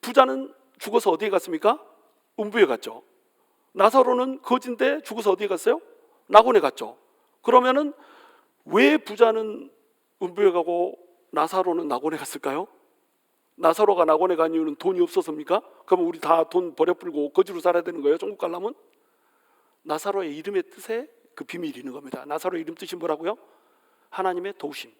A: 부자는 죽어서 어디에 갔습니까? 음부에 갔죠. 나사로는 거지인데 죽어서 어디에 갔어요? 낙원에 갔죠. 그러면은 왜 부자는 음부에 가고 나사로는 낙원에 갔을까요? 나사로가 낙원에 간 이유는 돈이 없어서입니까? 그러면 우리 다 돈 버려불고 거지로 살아야 되는 거예요? 천국 가려면? 나사로의 이름의 뜻에 그 비밀이 있는 겁니다. 나사로의 이름 뜻이 뭐라고요? 하나님의 도우심.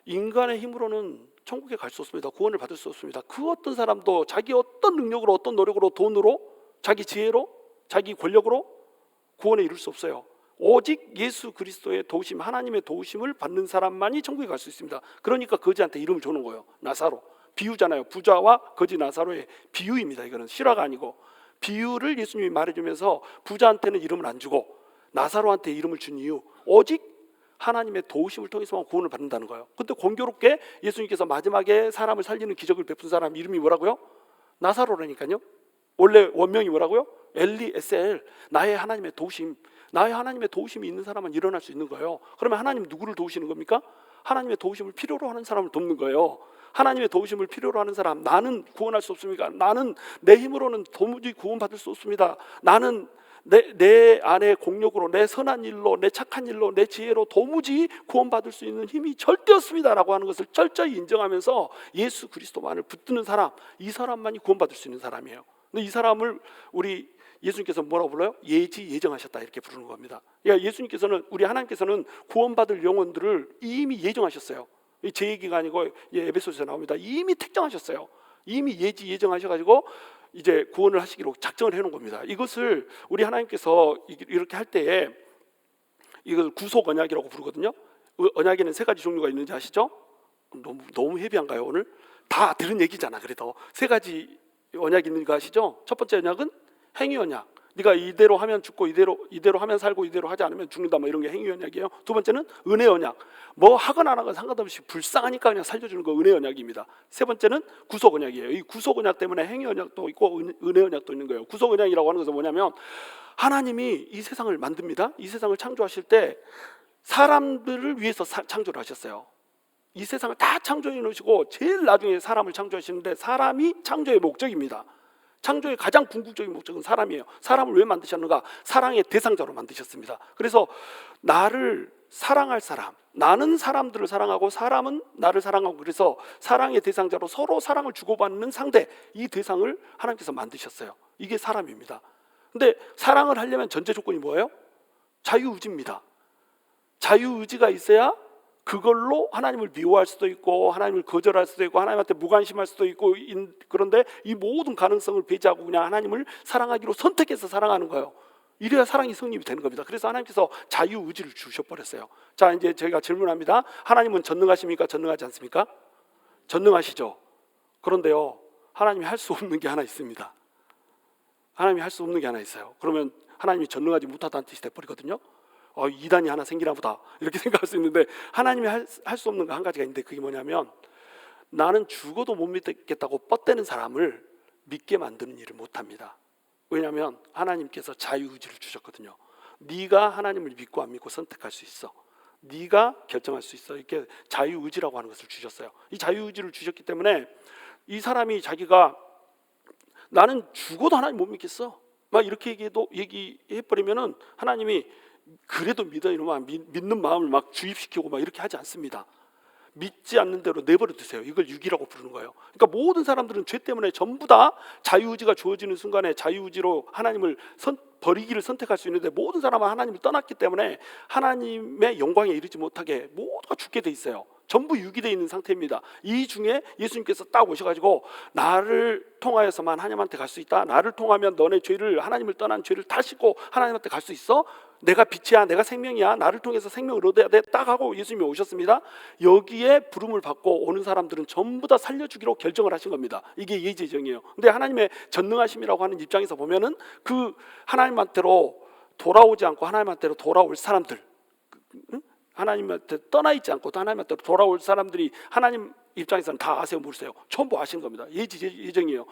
A: 인간의 힘으로는 천국에 갈 수 없습니다. 구원을 받을 수 없습니다. 그 어떤 사람도 자기 어떤 능력으로, 어떤 노력으로, 돈으로, 자기 지혜로, 자기 권력으로 구원에 이룰 수 없어요. 오직 예수 그리스도의 도우심, 하나님의 도우심을 받는 사람만이 천국에 갈 수 있습니다. 그러니까 거지한테 이름을 주는 거예요. 나사로. 비유잖아요. 부자와 거지 나사로의 비유입니다. 이거는 실화가 아니고 비유를 예수님이 말해주면서 부자한테는 이름을 안 주고 나사로한테 이름을 준 이유, 오직 하나님의 도우심을 통해서만 구원을 받는다는 거예요. 근데 공교롭게 예수님께서 마지막에 사람을 살리는 기적을 베푼 사람 이름이 뭐라고요? 나사로라니까요. 원래 원명이 뭐라고요? 엘리 에셀, 나의 하나님의 도우심. 나의 하나님의 도우심이 있는 사람은 일어날 수 있는 거예요. 그러면 하나님 누구를 도우시는 겁니까? 하나님의 도우심을 필요로 하는 사람을 돕는 거예요. 하나님의 도우심을 필요로 하는 사람, 나는 구원할 수 없습니까? 나는 내 힘으로는 도무지 구원받을 수 없습니다. 나는 내 안에 공력으로, 내 선한 일로, 내 착한 일로, 내 지혜로 도무지 구원받을 수 있는 힘이 절대 없습니다라고 하는 것을 철저히 인정하면서 예수 그리스도만을 붙드는 사람, 이 사람만이 구원받을 수 있는 사람이에요. 근데 이 사람을 우리 예수님께서 뭐라고 불러요? 예정하셨다 이렇게 부르는 겁니다. 그러니까 예수님께서는, 우리 하나님께서는 구원받을 영혼들을 이미 예정하셨어요. 제 얘기가 아니고 에베소서에 나옵니다. 이미 택정하셨어요. 이미 예정하셔가지고 이제 구원을 하시기로 작정을 해놓은 겁니다. 이것을 우리 하나님께서 이렇게 할 때에 이걸 구속 언약이라고 부르거든요. 언약에는 3가지 종류가 있는지 아시죠? 너무 헤비한가요 오늘? 다 들은 얘기잖아. 그래도 3가지 언약이 있는 거 아시죠? 첫 번째 언약은 행위 언약. 네가 이대로 하면 죽고 이대로 하면 살고 이대로 하지 않으면 죽는다, 뭐 이런 게 행위 언약이에요. 두 번째는 은혜 언약. 뭐 하거나 안 하거나 상관없이 불쌍하니까 그냥 살려주는 거 은혜 언약입니다. 세 번째는 구속 언약이에요. 이 구속 언약 때문에 행위 언약도 있고 은혜 언약도 있는 거예요. 구속 언약이라고 하는 것은 뭐냐면 하나님이 이 세상을 만듭니다. 이 세상을 창조하실 때 사람들을 위해서 창조를 하셨어요. 이 세상을 다 창조해 놓으시고 제일 나중에 사람을 창조하시는데 사람이 창조의 목적입니다. 창조의 가장 궁극적인 목적은 사람이에요. 사람을 왜 만드셨는가? 사랑의 대상자로 만드셨습니다. 그래서 나를 사랑할 사람, 나는 사람들을 사랑하고 사람은 나를 사랑하고, 그래서 사랑의 대상자로 서로 사랑을 주고받는 상대, 이 대상을 하나님께서 만드셨어요. 이게 사람입니다. 근데 사랑을 하려면 전제 조건이 뭐예요? 자유의지입니다. 자유의지가 있어야 그걸로 하나님을 미워할 수도 있고 하나님을 거절할 수도 있고 하나님한테 무관심할 수도 있고, 그런데 이 모든 가능성을 배제하고 그냥 하나님을 사랑하기로 선택해서 사랑하는 거예요. 이래야 사랑이 성립이 되는 겁니다. 그래서 하나님께서 자유의지를 주셔버렸어요. 자, 이제 저희가 질문합니다. 하나님은 전능하십니까? 전능하지 않습니까? 전능하시죠. 그런데요, 하나님이 할 수 없는 게 하나 있습니다. 하나님이 할 수 없는 게 하나 있어요. 그러면 하나님이 전능하지 못하다는 뜻이 돼버리거든요. 이단이 하나 생기나 보다 이렇게 생각할 수 있는데, 하나님이 할 수 없는 거 한 가지가 있는데 그게 뭐냐면, 나는 죽어도 못 믿겠다고 뻗대는 사람을 믿게 만드는 일을 못합니다. 왜냐하면 하나님께서 자유의지를 주셨거든요. 네가 하나님을 믿고 안 믿고 선택할 수 있어. 네가 결정할 수 있어. 이렇게 자유의지라고 하는 것을 주셨어요. 이 자유의지를 주셨기 때문에 이 사람이 자기가 나는 죽어도 하나님 못 믿겠어 막 이렇게 얘기해버리면은 하나님이 그래도 믿어 이놈아, 믿는 마음을 막 주입시키고 막 이렇게 하지 않습니다. 믿지 않는 대로 내버려 두세요. 이걸 유기라고 부르는 거예요. 그러니까 모든 사람들은 죄 때문에 전부 다 자유의지가 주어지는 순간에 자유의지로 하나님을 버리기를 선택할 수 있는데, 모든 사람은 하나님을 떠났기 때문에 하나님의 영광에 이르지 못하게 모두가 죽게 돼 있어요. 전부 유기되어 있는 상태입니다. 이 중에 예수님께서 딱 오셔가지고 나를 통하여서만 하나님한테 갈 수 있다. 나를 통하면 너네 죄를, 하나님을 떠난 죄를 다 씻고 하나님한테 갈 수 있어. 내가 빛이야, 내가 생명이야, 나를 통해서 생명을 얻어야 돼 딱 하고 예수님이 오셨습니다. 여기에 부름을 받고 오는 사람들은 전부 다 살려주기로 결정을 하신 겁니다. 이게 예제정이에요. 근데 하나님의 전능하심이라고 하는 입장에서 보면은 그 하나님한테로 돌아오지 않고 하나님한테로 돌아올 사람들, 하나님한테 떠나 있지 않고 하나님한테로 돌아올 사람들이 하나님 입장에서는 다 아세요, 모르세요? 전부 아시는 겁니다. 예정이에요.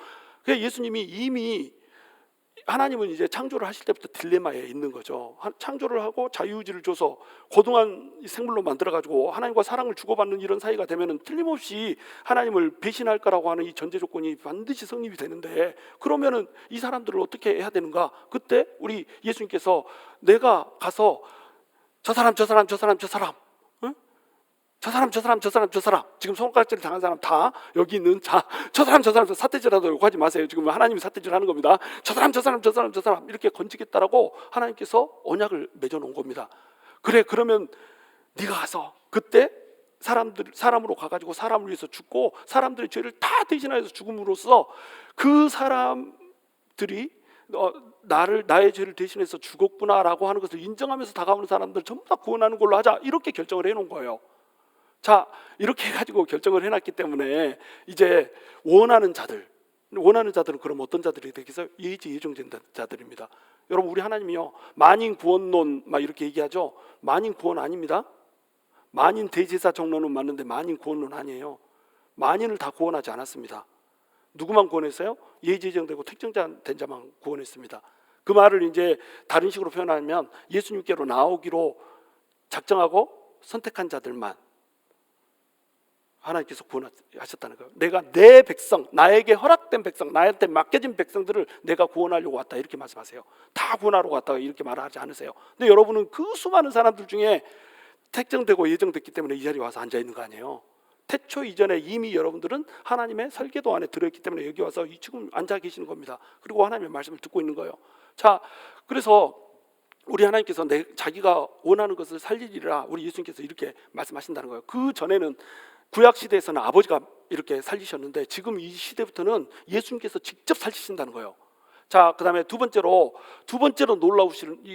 A: 그래서 예수님이 이미, 하나님은 이제 창조를 하실 때부터 딜레마에 있는 거죠. 창조를 하고 자유의지를 줘서 고등한 생물로 만들어가지고 하나님과 사랑을 주고받는 이런 사이가 되면은 틀림없이 하나님을 배신할 거라고 하는 이 전제 조건이 반드시 성립이 되는데, 그러면은 이 사람들을 어떻게 해야 되는가? 그때 우리 예수님께서 내가 가서 저 사람 지금 손가락질 당한 사람 다 여기 있는 저 사람 삿대질하도록 욕하지 마세요. 지금 하나님이 삿대질하는 겁니다. 저 사람 이렇게 건지겠다라고 하나님께서 언약을 맺어 놓은 겁니다. 그래, 그러면 네가 가서 그때 사람으로 가가지고 사람을 위해서 죽고 사람들의 죄를 다 대신하여서 죽음으로써 그 사람들이 나의 죄를 대신해서 죽었구나라고 하는 것을 인정하면서 다가오는 사람들 전부 다 구원하는 걸로 하자, 이렇게 결정을 해놓은 거예요. 자, 이렇게 해가지고 결정을 해놨기 때문에 이제 원하는 자들은 그럼 어떤 자들이 되겠어요? 예정된 자들입니다. 여러분, 우리 하나님이요, 만인 구원론 막 이렇게 얘기하죠. 만인 구원 아닙니다. 만인 대제사 정론은 맞는데 만인 구원론 아니에요. 만인을 다 구원하지 않았습니다. 누구만 구원했어요? 예정되고 택정된 자만 구원했습니다. 그 말을 이제 다른 식으로 표현하면 예수님께로 나오기로 작정하고 선택한 자들만 하나님께서 구원하셨다는 거예요. 내가 내 백성, 나에게 허락된 백성, 나한테 맡겨진 백성들을 내가 구원하려고 왔다, 이렇게 말씀하세요. 다 구원하러 왔다, 이렇게 말하지 않으세요. 근데 여러분은 그 수많은 사람들 중에 택정되고 예정됐기 때문에 이 자리에 와서 앉아 있는 거 아니에요. 태초 이전에 이미 여러분들은 하나님의 설계도 안에 들어있기 때문에 여기 와서 지금 앉아 계시는 겁니다. 그리고 하나님의 말씀을 듣고 있는 거예요. 자, 그래서 우리 하나님께서 자기가 원하는 것을 살리리라, 우리 예수님께서 이렇게 말씀하신다는 거예요. 그 전에는 구약 시대에서는 아버지가 이렇게 살리셨는데 지금 이 시대부터는 예수님께서 직접 살리신다는 거예요. 자, 그다음에 두 번째로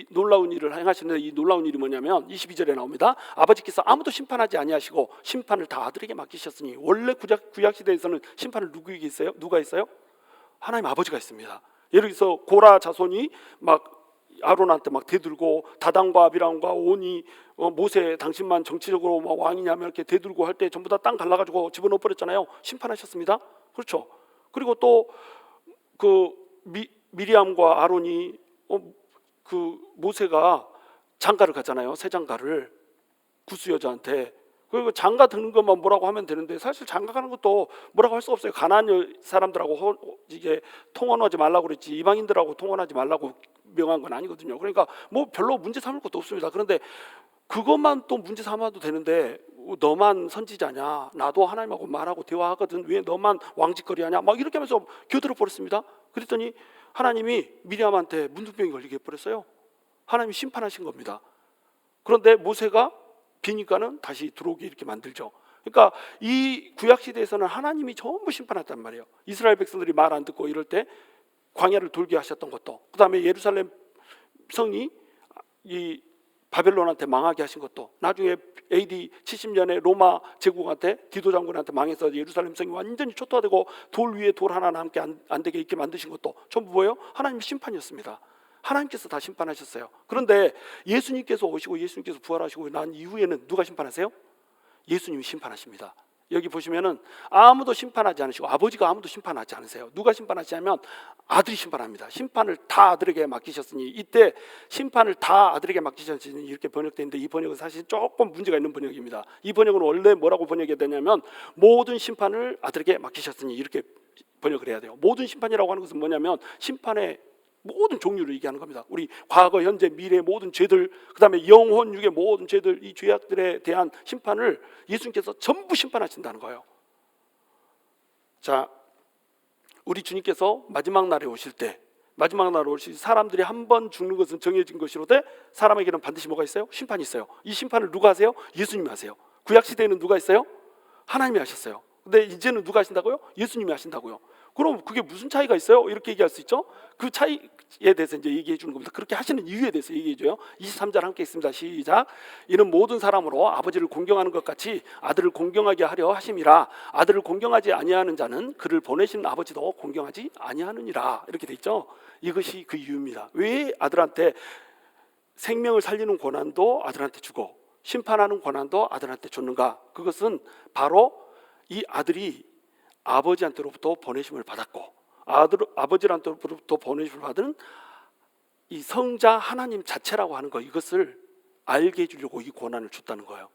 A: 놀라운 일을 행하시는데, 이 놀라운 일이 뭐냐면 22절에 나옵니다. 아버지께서 아무도 심판하지 아니하시고 심판을 다 아들에게 맡기셨으니. 원래 구약 시대에서는 심판을 누가 있어요? 하나님 아버지가 있습니다. 예를 들어서 고라 자손이 막 아론한테 막 대들고, 다단과 아비람과 온이 모세 당신만 정치적으로 막 왕이냐면 이렇게 대들고 할 때 전부 다 땅 갈라가지고 집어넣어 버렸잖아요. 심판하셨습니다. 그렇죠. 그리고 또 그 미리암과 아론이 그 모세가 장가를 가잖아요. 새 장가를 구스 여자한테. 그리고 장가 드는 것만 뭐라고 하면 되는데, 사실 장가 가는 것도 뭐라고 할 수 없어요. 가나안 사람들하고 이게 통혼하지 말라고 그랬지, 이방인들하고 통혼하지 말라고 명한 건 아니거든요. 그러니까 뭐 별로 문제 삼을 것도 없습니다. 그런데 그것만 또 문제 삼아도 되는데, 너만 선지자냐, 나도 하나님하고 말하고 대화하거든, 왜 너만 왕짓거리하냐, 막 이렇게 하면서 겨들어 버렸습니다. 그랬더니 하나님이 미리암한테 문둥병이 걸리게 해버렸어요. 하나님이 심판하신 겁니다. 그런데 모세가 비니까는 다시 들어오게 이렇게 만들죠. 그러니까 이 구약 시대에서는 하나님이 전부 심판했단 말이에요. 이스라엘 백성들이 말 안 듣고 이럴 때 광야를 돌게 하셨던 것도, 그 다음에 예루살렘 성이 이 바벨론한테 망하게 하신 것도, 나중에 AD 70년에 로마 제국한테, 디도 장군한테 망해서 예루살렘 성이 완전히 초토화되고 돌 위에 돌 하나 남게 안 되게 있게 만드신 것도 전부 뭐예요? 하나님의 심판이었습니다. 하나님께서 다 심판하셨어요. 그런데 예수님께서 오시고 예수님께서 부활하시고 난 이후에는 누가 심판하세요? 예수님이 심판하십니다. 여기 보시면은 아무도 심판하지 않으시고 아버지가 아무도 심판하지 않으세요. 누가 심판하시냐면 아들이 심판합니다. 심판을 다 아들에게 맡기셨으니, 이때 심판을 다 아들에게 맡기셨으니 이렇게 번역되어 있는데, 이 번역은 사실 조금 문제가 있는 번역입니다. 이 번역은 원래 뭐라고 번역해야 되냐면 모든 심판을 아들에게 맡기셨으니, 이렇게 번역을 해야 돼요. 모든 심판이라고 하는 것은 뭐냐면 심판의 모든 종류를 얘기하는 겁니다. 우리 과거, 현재, 미래 모든 죄들, 그 다음에 영혼, 육의 모든 죄들, 이 죄악들에 대한 심판을 예수님께서 전부 심판하신다는 거예요. 자, 우리 주님께서 마지막 날에 오실 때, 사람들이 한 번 죽는 것은 정해진 것이로되 사람에게는 반드시 뭐가 있어요? 심판이 있어요. 이 심판을 누가 하세요? 예수님이 하세요. 구약 시대에는 누가 했어요? 하나님이 하셨어요. 근데 이제는 누가 하신다고요? 예수님이 하신다고요. 그럼 그게 무슨 차이가 있어요? 이렇게 얘기할 수 있죠. 그 차이에 대해서 이제 얘기해 주는 겁니다. 그렇게 하시는 이유에 대해서 얘기해 줘요. 23절 함께 있습니다. 시작. 이는 모든 사람으로 아버지를 공경하는 것 같이 아들을 공경하게 하려 하심이라. 아들을 공경하지 아니하는 자는 그를 보내신 아버지도 공경하지 아니하느니라. 이렇게 돼 있죠. 이것이 그 이유입니다. 왜 아들한테 생명을 살리는 권한도 아들한테 주고 심판하는 권한도 아들한테 줬는가? 그것은 바로 이 아들이 아버지한테로부터 보내심을 받았고, 아버지한테로부터 보내심을 받은 이 성자 하나님 자체라고 하는 거, 이것을 알게 해주려고 이 권한을 줬다는 거예요.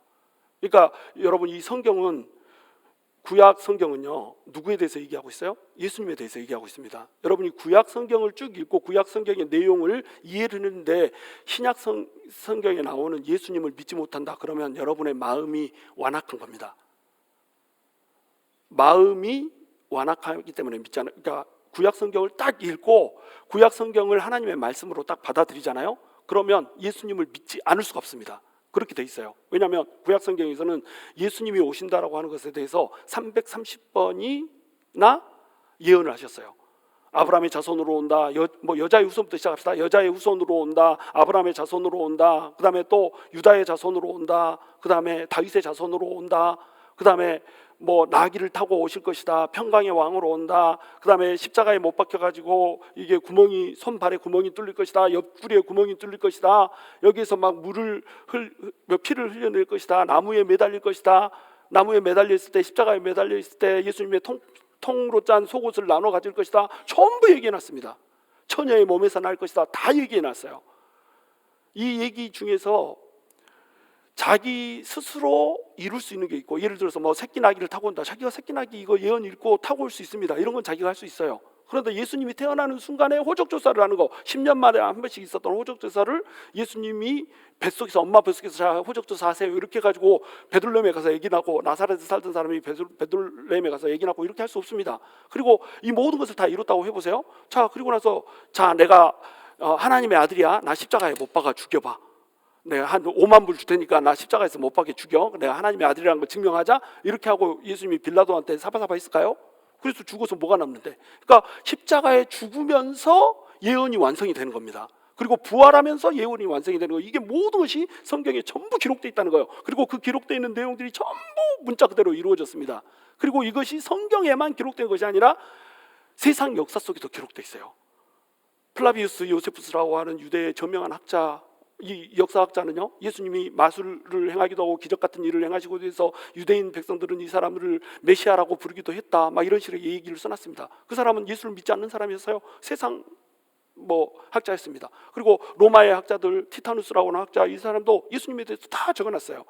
A: 그러니까 여러분, 이 성경은, 구약 성경은요, 누구에 대해서 얘기하고 있어요? 예수님에 대해서 얘기하고 있습니다. 여러분이 구약 성경을 쭉 읽고 구약 성경의 내용을 이해를 했는데 신약 성경에 나오는 예수님을 믿지 못한다 그러면 여러분의 마음이 완악한 겁니다. 마음이 완악하기 때문에 믿지 않아요. 그러니까 구약 성경을 딱 읽고 구약 성경을 하나님의 말씀으로 딱 받아들이잖아요. 그러면 예수님을 믿지 않을 수가 없습니다. 그렇게 돼 있어요. 왜냐하면 구약 성경에서는 예수님이 오신다라고 하는 것에 대해서 330번이나 예언을 하셨어요. 아브라함의 자손으로 온다. 여자의 후손부터 시작합시다. 여자의 후손으로 온다. 아브라함의 자손으로 온다. 그 다음에 또 유다의 자손으로 온다. 그 다음에 다윗의 자손으로 온다. 그 다음에 나귀를 타고 오실 것이다. 평강의 왕으로 온다. 그 다음에 십자가에 못 박혀가지고 이게 손발에 구멍이 뚫릴 것이다. 옆구리에 구멍이 뚫릴 것이다. 여기에서 막 피를 흘려낼 것이다. 나무에 매달릴 것이다. 나무에 매달려 있을 때, 십자가에 매달려 있을 때 예수님의 통으로 짠 속옷을 나눠 가질 것이다. 전부 얘기해놨습니다. 처녀의 몸에서 날 것이다. 다 얘기해놨어요. 이 얘기 중에서 자기 스스로 이룰 수 있는 게 있고, 예를 들어서 새끼 나귀를 타고 온다. 자기가 새끼 나귀 이거 예언 읽고 타고 올 수 있습니다. 이런 건 자기가 할 수 있어요. 그런데 예수님이 태어나는 순간에 호적조사를 하는 거, 10년 만에 한 번씩 있었던 호적조사를 예수님이 뱃속에서, 엄마 뱃속에서 자 호적조사 하세요 이렇게 해가지고 베들레헴에 가서 얘기 나고, 나사렛에 살던 사람이 베들레헴에 가서 얘기 나고 이렇게 할 수 없습니다. 그리고 이 모든 것을 다 이뤘다고 해보세요. 자, 그리고 나서 내가 하나님의 아들이야. 나 십자가에 못 박아 죽여봐. 내가 한 5만 불 줄 테니까 나 십자가에서 못 박게 죽여. 내가 하나님의 아들이라는 걸 증명하자. 이렇게 하고 예수님이 빌라도한테 사바사바 했을까요? 그래서 죽어서 뭐가 남는데? 그러니까 십자가에 죽으면서 예언이 완성이 되는 겁니다. 그리고 부활하면서 예언이 완성이 되는 거예요. 이게 모든 것이 성경에 전부 기록되어 있다는 거예요. 그리고 그 기록되어 있는 내용들이 전부 문자 그대로 이루어졌습니다. 그리고 이것이 성경에만 기록된 것이 아니라 세상 역사 속에도 기록되어 있어요. 플라비우스 요세푸스라고 하는 유대의 저명한 학자, 이 역사학자는요, 예수님이 마술을 행하기도 하고 기적 같은 일을 행하시고 해서 유대인 백성들은 이 사람을 메시아라고 부르기도 했다, 막 이런 식의 얘기를 써놨습니다. 그 사람은 예수를 믿지 않는 사람이었어요. 세상 학자였습니다. 그리고 로마의 학자들, 티타누스라고 하는 학자, 이 사람도 예수님에 대해서 다 적어놨어요.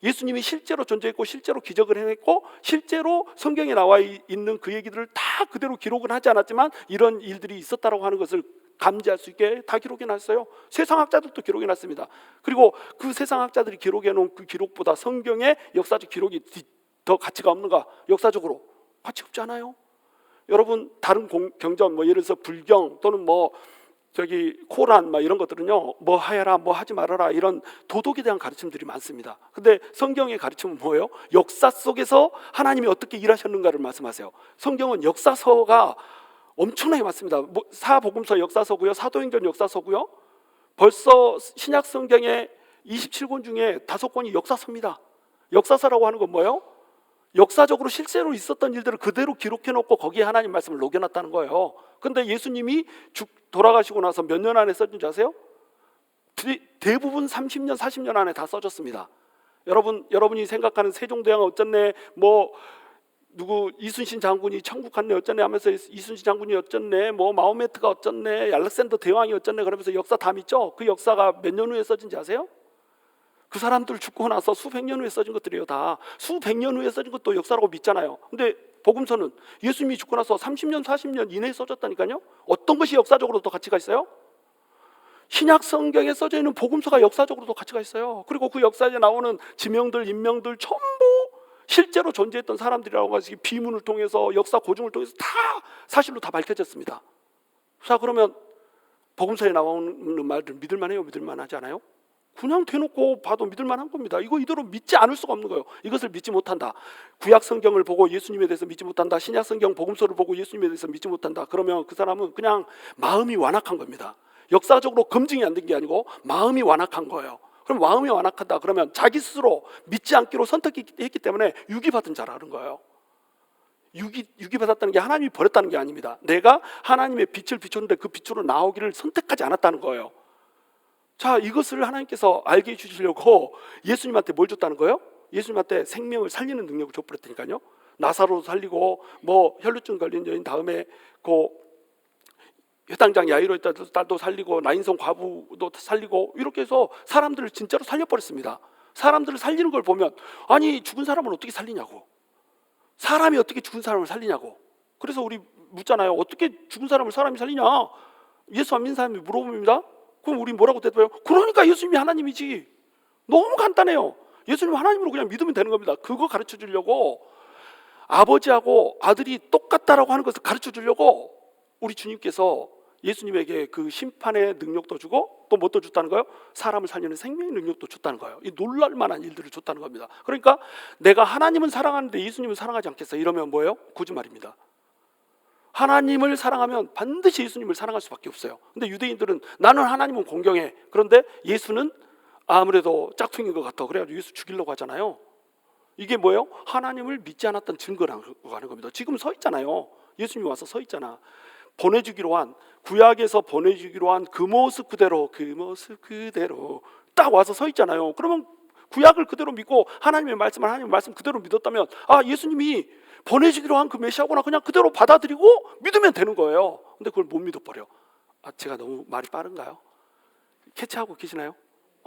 A: 예수님이 실제로 존재했고 실제로 기적을 행했고 실제로 성경에 나와 있는 그 얘기들을 다 그대로 기록은 하지 않았지만 이런 일들이 있었다라고 하는 것을 감지할 수 있게 다 기록해놨어요. 세상학자들도 기록해놨습니다. 그리고 그 세상학자들이 기록해놓은 그 기록보다 성경의 역사적 기록이 더 가치가 없는가? 역사적으로 가치 없지 않아요? 여러분, 다른 경전, 예를 들어서 불경 또는 코란 이런 것들은요, 하여라, 하지 말아라, 이런 도덕에 대한 가르침들이 많습니다. 근데 성경의 가르침은 뭐예요? 역사 속에서 하나님이 어떻게 일하셨는가를 말씀하세요. 성경은 역사서가 엄청나게 많습니다. 사복음서 역사서고요, 사도행전 역사서고요. 벌써 신약 성경의 27권 중에 5권이 역사서입니다. 역사서라고 하는 건 뭐예요? 역사적으로 실제로 있었던 일들을 그대로 기록해놓고 거기에 하나님 말씀을 녹여놨다는 거예요. 근데 예수님이 돌아가시고 나서 몇 년 안에 써진 줄 아세요? 대부분 30년, 40년 안에 다 써졌습니다. 여러분이 생각하는 세종대왕 어쩌네, 이순신 장군이 천국 갔네 어쩌네 하면서 이순신 장군이 어쩌네, 마호메트가 어쩌네, 알렉산더 대왕이 어쩌네 그러면서 역사 다 믿죠? 그 역사가 몇 년 후에 써진지 아세요? 그 사람들 죽고 나서 수백 년 후에 써진 것들이에요. 다 수백 년 후에 써진 것도 역사라고 믿잖아요. 근데 복음서는 예수님이 죽고 나서 30년, 40년 이내에 써졌다니까요. 어떤 것이 역사적으로 더 가치가 있어요? 신약 성경에 써져 있는 복음서가 역사적으로도 가치가 있어요. 그리고 그 역사에 나오는 지명들, 인명들 전부 실제로 존재했던 사람들이라고 하지, 비문을 통해서 역사 고증을 통해서 다 사실로 다 밝혀졌습니다. 자, 그러면 복음서에 나오는 말들 믿을만해요? 믿을만하지 않아요? 그냥 대놓고 봐도 믿을만한 겁니다. 이대로 믿지 않을 수가 없는 거예요. 이것을 믿지 못한다, 구약 성경을 보고 예수님에 대해서 믿지 못한다, 신약 성경 복음서를 보고 예수님에 대해서 믿지 못한다, 그러면 그 사람은 그냥 마음이 완악한 겁니다. 역사적으로 검증이 안 된 게 아니고 마음이 완악한 거예요. 그럼 마음이 완악하다 그러면 자기 스스로 믿지 않기로 선택했기 때문에 유기받은 자라는 거예요. 유기받았다는 게 하나님이 버렸다는 게 아닙니다. 내가 하나님의 빛을 비췄는데 그 빛으로 나오기를 선택하지 않았다는 거예요. 자, 이것을 하나님께서 알게 해주시려고 예수님한테 뭘 줬다는 거예요? 예수님한테 생명을 살리는 능력을 줘버렸다니까요. 나사로 살리고 혈루증 걸린 여인 다음에 회당장 야이로의 딸도 살리고 나인성 과부도 살리고 이렇게 해서 사람들을 진짜로 살려버렸습니다. 사람들을 살리는 걸 보면 아니 죽은 사람을 어떻게 살리냐고, 사람이 어떻게 죽은 사람을 살리냐고. 그래서 우리 묻잖아요. 어떻게 죽은 사람을 사람이 살리냐, 예수 안 믿는 사람이 물어봅니다. 그럼 우리 뭐라고 대답해요? 그러니까 예수님이 하나님이지. 너무 간단해요. 예수님 하나님으로 그냥 믿으면 되는 겁니다. 그거 가르쳐 주려고, 아버지하고 아들이 똑같다라고 하는 것을 가르쳐 주려고 우리 주님께서 예수님에게 그 심판의 능력도 주고 또 뭣도 줬다는 거예요? 사람을 살리는 생명의 능력도 줬다는 거예요. 이 놀랄만한 일들을 줬다는 겁니다. 그러니까 내가 하나님은 사랑하는데 예수님을 사랑하지 않겠어, 이러면 뭐예요? 거짓말입니다. 하나님을 사랑하면 반드시 예수님을 사랑할 수밖에 없어요. 근데 유대인들은 나는 하나님은 공경해, 그런데 예수는 아무래도 짝퉁인 것 같아, 그래가지고 예수 죽이려고 하잖아요. 이게 뭐예요? 하나님을 믿지 않았던 증거라고 하는 겁니다. 지금 서 있잖아요. 예수님이 와서 서 있잖아. 보내주기로 한, 구약에서 보내주기로 한 그 모습 그대로 딱 와서 서 있잖아요. 그러면 구약을 그대로 믿고 하나님의 말씀 그대로 믿었다면, 아, 예수님이 보내주기로 한 그 메시아구나, 그냥 그대로 받아들이고 믿으면 되는 거예요. 근데 그걸 못 믿어버려. 아, 제가 너무 말이 빠른가요? 캐치하고 계시나요?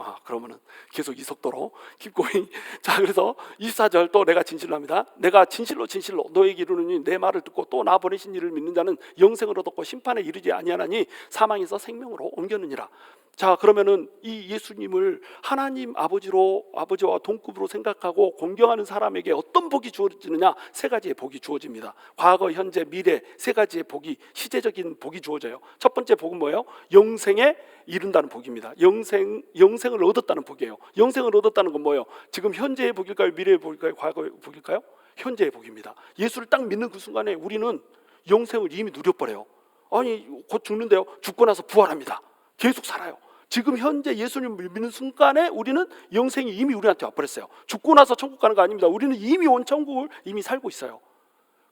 A: 아, 그러면은 계속 이 속도로 keep going. 자, 그래서 24절 또 내가 진실로 합니다. 내가 진실로 너에게 이르노니 내 말을 듣고 또 나 보내신 이를 믿는 자는 영생을 얻었고 심판에 이르지 아니하나니 사망에서 생명으로 옮겼느니라. 자, 그러면은 이 예수님을 하나님 아버지와 동급으로 생각하고 공경하는 사람에게 어떤 복이 주어지느냐? 세 가지의 복이 주어집니다. 과거, 현재, 미래 세 가지의 복이, 시제적인 복이 주어져요. 첫 번째 복은 뭐예요? 영생에 이른다는 복입니다. 영생을 얻었다는 복이에요. 영생을 얻었다는 건 뭐예요? 지금 현재의 복일까요? 미래의 복일까요? 과거의 복일까요? 현재의 복입니다. 예수를 딱 믿는 그 순간에 우리는 영생을 이미 누려버려요. 아니, 곧 죽는데요. 죽고 나서 부활합니다. 계속 살아요. 지금 현재 예수님을 믿는 순간에 우리는 영생이 이미 우리한테 와버렸어요. 죽고 나서 천국 가는 거 아닙니다. 우리는 이미 온 천국을 이미 살고 있어요.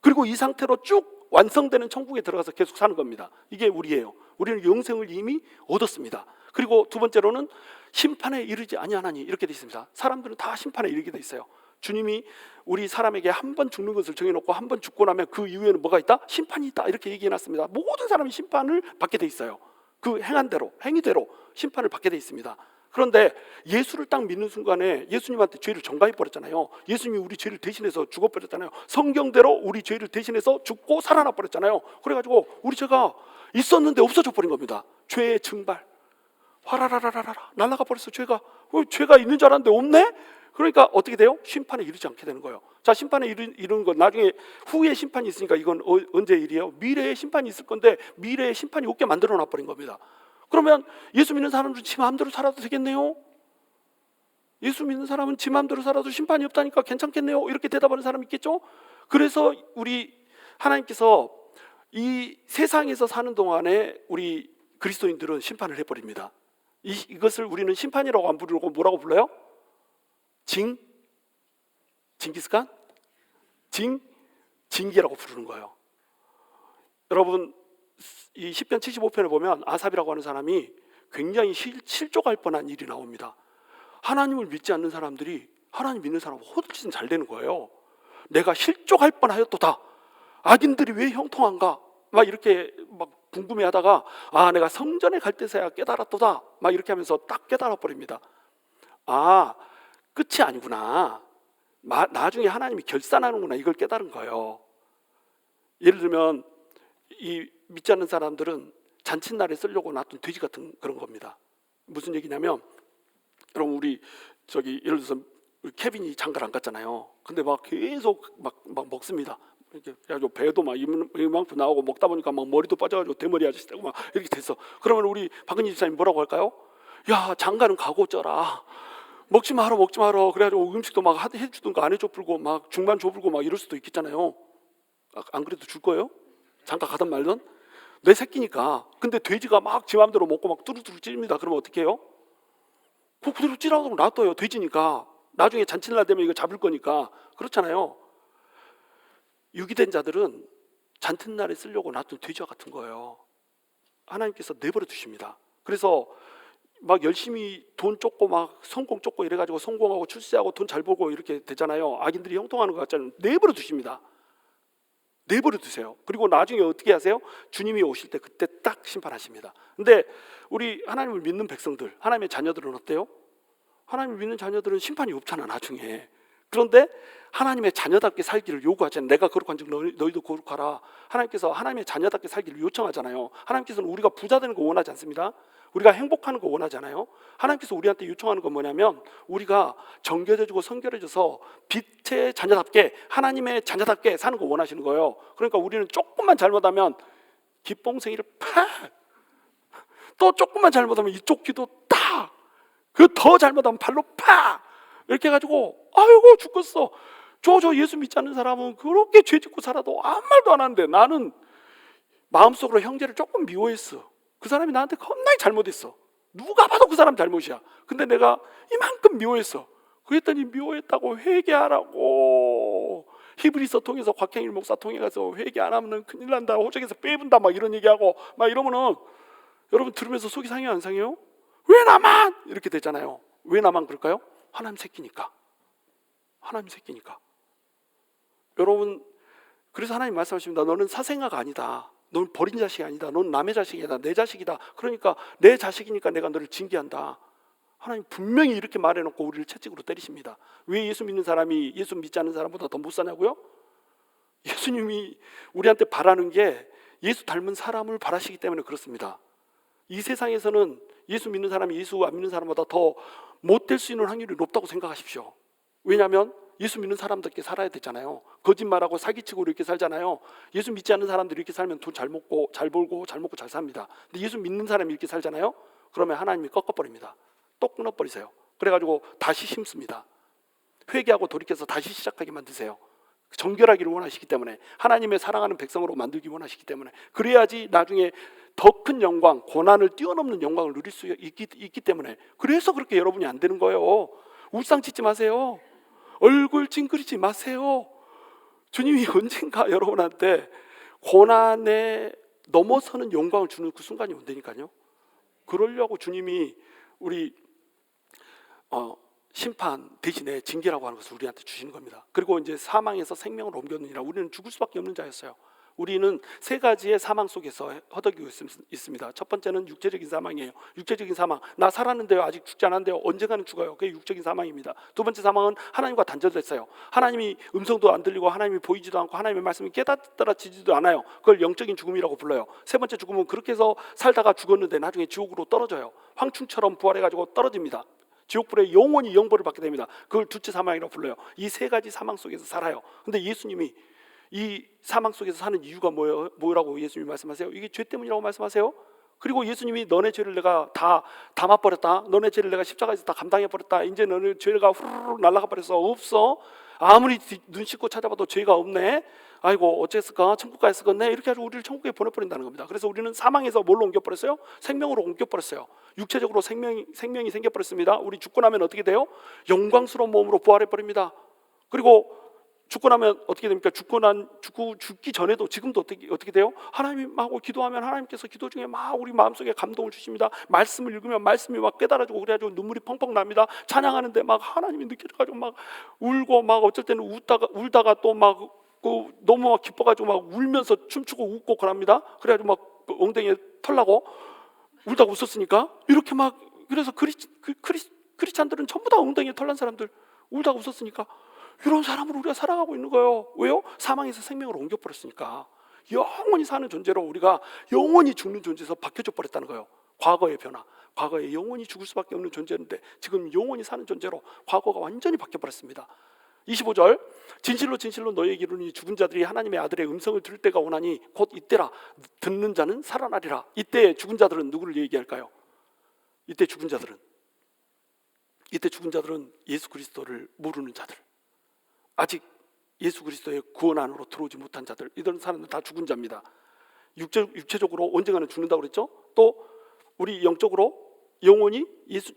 A: 그리고 이 상태로 쭉 완성되는 천국에 들어가서 계속 사는 겁니다. 이게 우리예요. 우리는 영생을 이미 얻었습니다. 그리고 두 번째로는 심판에 이르지 아니하나니, 이렇게 되어 있습니다. 사람들은 다 심판에 이르게 되어 있어요. 주님이 우리 사람에게 한 번 죽는 것을 정해놓고 한 번 죽고 나면 그 이후에는 뭐가 있다? 심판이 있다, 이렇게 얘기해놨습니다. 모든 사람이 심판을 받게 되어 있어요. 그 행한 대로, 행위대로 심판을 받게 되어 있습니다. 그런데 예수를 딱 믿는 순간에 예수님한테 죄를 전가해 버렸잖아요. 예수님이 우리 죄를 대신해서 죽어버렸잖아요. 성경대로 우리 죄를 대신해서 죽고 살아나 버렸잖아요. 그래가지고 우리 죄가 있었는데 없어져 버린 겁니다. 죄의 증발, 화라라라라라 날아가 버렸어. 죄가 있는 줄 알았는데 없네. 그러니까 어떻게 돼요? 심판에 이르지 않게 되는 거예요. 자, 심판에 이르는 건 나중에 후에 심판이 있으니까 이건 언제 일이에요? 미래에 심판이 있을 건데 미래에 심판이 없게 만들어 놔버린 겁니다. 그러면 예수 믿는 사람들은 지 마음대로 살아도 되겠네요? 예수 믿는 사람은 지 마음대로 살아도 심판이 없다니까 괜찮겠네요? 이렇게 대답하는 사람이 있겠죠? 그래서 우리 하나님께서 이 세상에서 사는 동안에 우리 그리스도인들은 심판을 해버립니다. 이것을 우리는 심판이라고 안 부르고 뭐라고 불러요? 징기스칸? 징계라고 부르는 거예요. 여러분, 이 시편 75편에 보면 아삽이라고 하는 사람이 굉장히 실족할 뻔한 일이 나옵니다. 하나님을 믿지 않는 사람들이 하나님 믿는 사람 훨씬 잘 되는 거예요. 내가 실족할 뻔하였도다. 악인들이 왜 형통한가? 막 이렇게 막 궁금해하다가, 아, 내가 성전에 갈 때서야 깨달았도다. 막 이렇게 하면서 딱 깨달아 버립니다. 아, 끝이 아니구나. 나중에 하나님이 결산하는구나. 이걸 깨달은 거예요. 예를 들면 이 믿지 않는 사람들은 잔칫날에 쓰려고 놨던 돼지 같은 그런 겁니다. 무슨 얘기냐면, 여러분 우리 예를 들어서 케빈이 장가를 안 갔잖아요. 근데 막 계속 막 먹습니다. 이렇게 그래가지고 배도 막 이만큼 나오고 먹다 보니까 막 머리도 빠져가지고 대머리 아저씨 되고 막 이렇게 됐어. 그러면 우리 박은희 집사님 뭐라고 할까요? 야, 장가는 가고 쪄라. 먹지 마라. 그래가지고 음식도 막 해주던 거 안 해줘 불고 막 중반 줘 불고 막 이럴 수도 있겠잖아요. 안 그래도 줄 거예요? 장가 가든 말든? 내 새끼니까. 근데 돼지가 막 지 맘대로 먹고 막 뚜루뚜루 찌릅니다. 그러면 어떻게 해요? 그대로 찌라고 놔둬요. 돼지니까. 나중에 잔칫날 되면 이거 잡을 거니까. 그렇잖아요. 유기된 자들은 잔칫날에 쓰려고 놔둔 돼지와 같은 거예요. 하나님께서 내버려 두십니다. 그래서 막 열심히 돈 쫓고 막 성공 쫓고 이래가지고 성공하고 출세하고 돈 잘 벌고 이렇게 되잖아요. 악인들이 형통하는 것 같잖아요. 내버려 두십니다. 내버려 두세요. 그리고 나중에 어떻게 하세요? 주님이 오실 때 그때 딱 심판하십니다. 근데 우리 하나님을 믿는 백성들, 하나님의 자녀들은 어때요? 하나님을 믿는 자녀들은 심판이 없잖아, 나중에. 그런데 하나님의 자녀답게 살기를 요구하잖아요. 내가 거룩한 즉 너희도 거룩하라. 하나님께서 하나님의 자녀답게 살기를 요청하잖아요. 하나님께서는 우리가 부자 되는 거 원하지 않습니다. 우리가 행복하는 거 원하잖아요. 하나님께서 우리한테 요청하는 건 뭐냐면, 우리가 정결해지고 성결해져서 빛의 자녀답게, 하나님의 자녀답게 사는 거 원하시는 거예요. 그러니까 우리는 조금만 잘못하면 기뽕생이를 팍 또 조금만 잘못하면 이쪽 귀도 딱, 그 더 잘못하면 발로 팍 이렇게 해가지고 아이고 죽겠어. 저 예수 믿지 않는 사람은 그렇게 죄 짓고 살아도 아무 말도 안 하는데 나는 마음속으로 형제를 조금 미워했어. 그 사람이 나한테 겁나게 잘못했어. 누가 봐도 그 사람 잘못이야. 근데 내가 이만큼 미워했어. 그랬더니 미워했다고 회개하라고. 히브리서 통해서 곽형일 목사 통해 가서 회개 안 하면 큰일 난다, 호적에서 빼분다, 막 이런 얘기하고 막 이러면은 여러분 들으면서 속이 상해요, 안 상해요? 왜 나만? 이렇게 되잖아요. 왜 나만 그럴까요? 하나님 새끼니까. 하나님 새끼니까. 여러분, 그래서 하나님 말씀하십니다. 너는 사생아가 아니다. 넌 버린 자식이 아니다. 넌 남의 자식이다. 내 자식이다. 그러니까 내 자식이니까 내가 너를 징계한다. 하나님 분명히 이렇게 말해놓고 우리를 채찍으로 때리십니다. 왜 예수 믿는 사람이 예수 믿지 않는 사람보다 더 못 사냐고요? 예수님이 우리한테 바라는 게 예수 닮은 사람을 바라시기 때문에 그렇습니다. 이 세상에서는 예수 믿는 사람이 예수 안 믿는 사람보다 더 못 될 수 있는 확률이 높다고 생각하십시오. 왜냐하면 예수 믿는 사람답게 살아야 되잖아요. 거짓말하고 사기치고 이렇게 살잖아요. 예수 믿지 않는 사람들이 이렇게 살면 돈 잘 먹고 잘 벌고 잘 먹고 잘 삽니다. 근데 예수 믿는 사람이 이렇게 살잖아요. 그러면 하나님이 꺾어버립니다. 또 끊어버리세요. 그래가지고 다시 심습니다. 회개하고 돌이켜서 다시 시작하게 만드세요. 정결하기를 원하시기 때문에, 하나님의 사랑하는 백성으로 만들기 원하시기 때문에, 그래야지 나중에 더 큰 영광, 고난을 뛰어넘는 영광을 누릴 수 있기 때문에. 그래서 그렇게 여러분이 안 되는 거예요. 울상 짓지 마세요. 얼굴 찡그리지 마세요. 주님이 언젠가 여러분한테 고난에 넘어서는 영광을 주는 그 순간이 온다니까요. 그러려고 주님이 우리 심판 대신에 징계라고 하는 것을 우리한테 주시는 겁니다. 그리고 이제 사망에서 생명으로 옮겼느니라. 우리는 죽을 수밖에 없는 자였어요. 우리는 세 가지의 사망 속에서 허덕이고 있습니다. 첫 번째는 육체적인 사망이에요. 육체적인 사망. 나 살았는데요, 아직 죽지 않았는데요, 언젠가는 죽어요. 그게 육적인 사망입니다. 두 번째 사망은 하나님과 단절됐어요. 하나님이 음성도 안 들리고 하나님이 보이지도 않고 하나님의 말씀이 깨닫지도 않아요. 그걸 영적인 죽음이라고 불러요. 세 번째 죽음은 그렇게 해서 살다가 죽었는데 나중에 지옥으로 떨어져요. 황충처럼 부활해가지고 떨어집니다. 지옥불에 영원히 영벌을 받게 됩니다. 그걸 둘째 사망이라고 불러요. 이 세 가지 사망 속에서 살아요. 근데 예수님이 이 사망 속에서 사는 이유가 뭐라고 예수님이 말씀하세요? 이게 죄 때문이라고 말씀하세요. 그리고 예수님이 너네 죄를 내가 다 담아버렸다, 너네 죄를 내가 십자가에서 다 감당해버렸다, 이제 너네 죄가 후루룩 날아가 버렸어. 없어. 아무리 눈 씻고 찾아봐도 죄가 없네. 아이고 어쨌을까, 천국 가였을겠네. 이렇게 해서 우리를 천국에 보내버린다는 겁니다. 그래서 우리는 사망에서 뭘로 옮겨버렸어요? 생명으로 옮겨버렸어요. 육체적으로 생명이 생겨버렸습니다. 우리 죽고 나면 어떻게 돼요? 영광스러운 몸으로 부활해버립니다. 그리고 죽고 나면 어떻게 됩니까? 죽기 전에도 지금도 어떻게 돼요? 하나님하고 기도하면 하나님께서 기도 중에 막 우리 마음속에 감동을 주십니다. 말씀을 읽으면 말씀이 막 깨달아지고, 그래가지고 눈물이 펑펑 납니다. 찬양하는데 막 하나님이 느껴져가지고 막 울고, 막 어쩔 때는 울다가 또 막 너무 막 기뻐가지고 막 울면서 춤추고 웃고 그럽니다. 그래가지고 막 엉덩이에 털나고 울다가 웃었으니까 이렇게 막. 그래서 크리스찬들은 전부 다 엉덩이에 털난 사람들, 울다가 웃었으니까 이런 사람으로 우리가 살아가고 있는 거예요. 왜요? 사망에서 생명으로 옮겨버렸으니까. 영원히 사는 존재로, 우리가 영원히 죽는 존재에서 바뀌어져 버렸다는 거예요. 과거의 변화. 과거에 영원히 죽을 수밖에 없는 존재였는데 지금 영원히 사는 존재로 과거가 완전히 바뀌어버렸습니다. 25절, 진실로 진실로 너희에게 이르노니 죽은 자들이 하나님의 아들의 음성을 들을 때가 오나니 곧 이때라. 듣는 자는 살아나리라. 이때 죽은 자들은 누구를 얘기할까요? 이때 죽은 자들은 예수 그리스도를 모르는 자들, 아직 예수 그리스도의 구원 안으로 들어오지 못한 자들, 이런 사람들 다 죽은 자입니다. 육체적으로 언젠가는 죽는다고 그랬죠. 또 우리 영적으로 영원히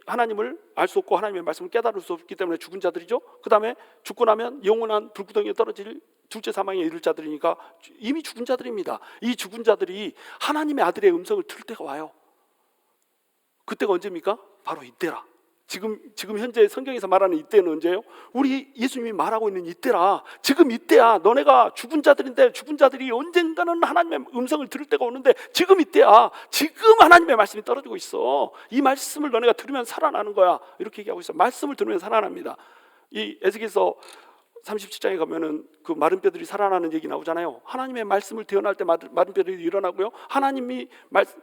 A: 하나님을 알 수 없고 하나님의 말씀을 깨달을 수 없기 때문에 죽은 자들이죠. 그 다음에 죽고 나면 영원한 불구덩이에 떨어질 둘째 사망에 이를 자들이니까 이미 죽은 자들입니다. 이 죽은 자들이 하나님의 아들의 음성을 들을 때가 와요. 그때가 언제입니까? 바로 이때라. 지금 현재 성경에서 말하는 이때는 언제예요? 우리 예수님이 말하고 있는 이때라. 지금 이때야. 너네가 죽은 자들인데 죽은 자들이 언젠가는 하나님의 음성을 들을 때가 오는데 지금 이때야. 지금 하나님의 말씀이 떨어지고 있어. 이 말씀을 너네가 들으면 살아나는 거야. 이렇게 얘기하고 있어요. 말씀을 들으면 살아납니다. 이 에스겔서 37장에 가면은 그 마른 뼈들이 살아나는 얘기 나오잖아요. 하나님의 말씀을 대언할 때 마른 뼈들이 일어나고요. 하나님이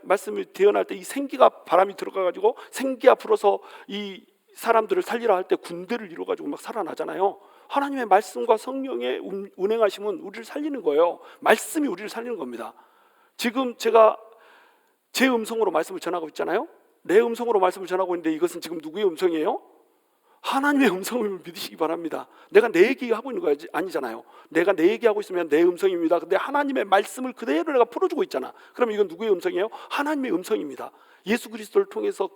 A: 말씀을 대언할 때 이 생기가, 바람이 들어가가지고 생기가 불어서 이 사람들을 살리라 할 때 군대를 이루어가지고 막 살아나잖아요. 하나님의 말씀과 성령의 운행하심은 우리를 살리는 거예요. 말씀이 우리를 살리는 겁니다. 지금 제가 제 음성으로 말씀을 전하고 있잖아요. 내 음성으로 말씀을 전하고 있는데 이것은 지금 누구의 음성이에요? 하나님의 음성을 믿으시기 바랍니다. 내가 내 얘기하고 있는 거 아니잖아요. 내가 내 얘기하고 있으면 내 음성입니다. 근데 하나님의 말씀을 그대로 내가 풀어주고 있잖아. 그러면 이건 누구의 음성이에요? 하나님의 음성입니다. 예수 그리스도를 통해서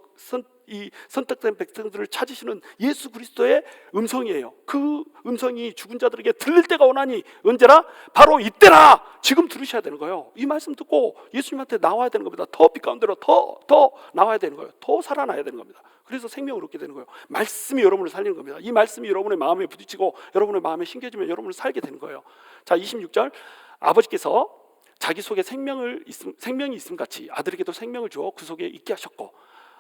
A: 이 선택된 백성들을 찾으시는 예수 그리스도의 음성이에요. 그 음성이 죽은 자들에게 들릴 때가 오나니 언제라? 바로 이때라! 지금 들으셔야 되는 거예요. 이 말씀 듣고 예수님한테 나와야 되는 겁니다. 더 빛 가운데로 더 나와야 되는 거예요. 더 살아나야 되는 겁니다. 그래서 생명을 얻게 되는 거예요. 말씀이 여러분을 살리는 겁니다. 이 말씀이 여러분의 마음에 부딪히고 여러분의 마음에 심겨지면 여러분을 살게 되는 거예요. 자, 26절, 아버지께서 자기 속에 생명이 있음 같이 아들에게도 생명을 주어 그 속에 있게 하셨고,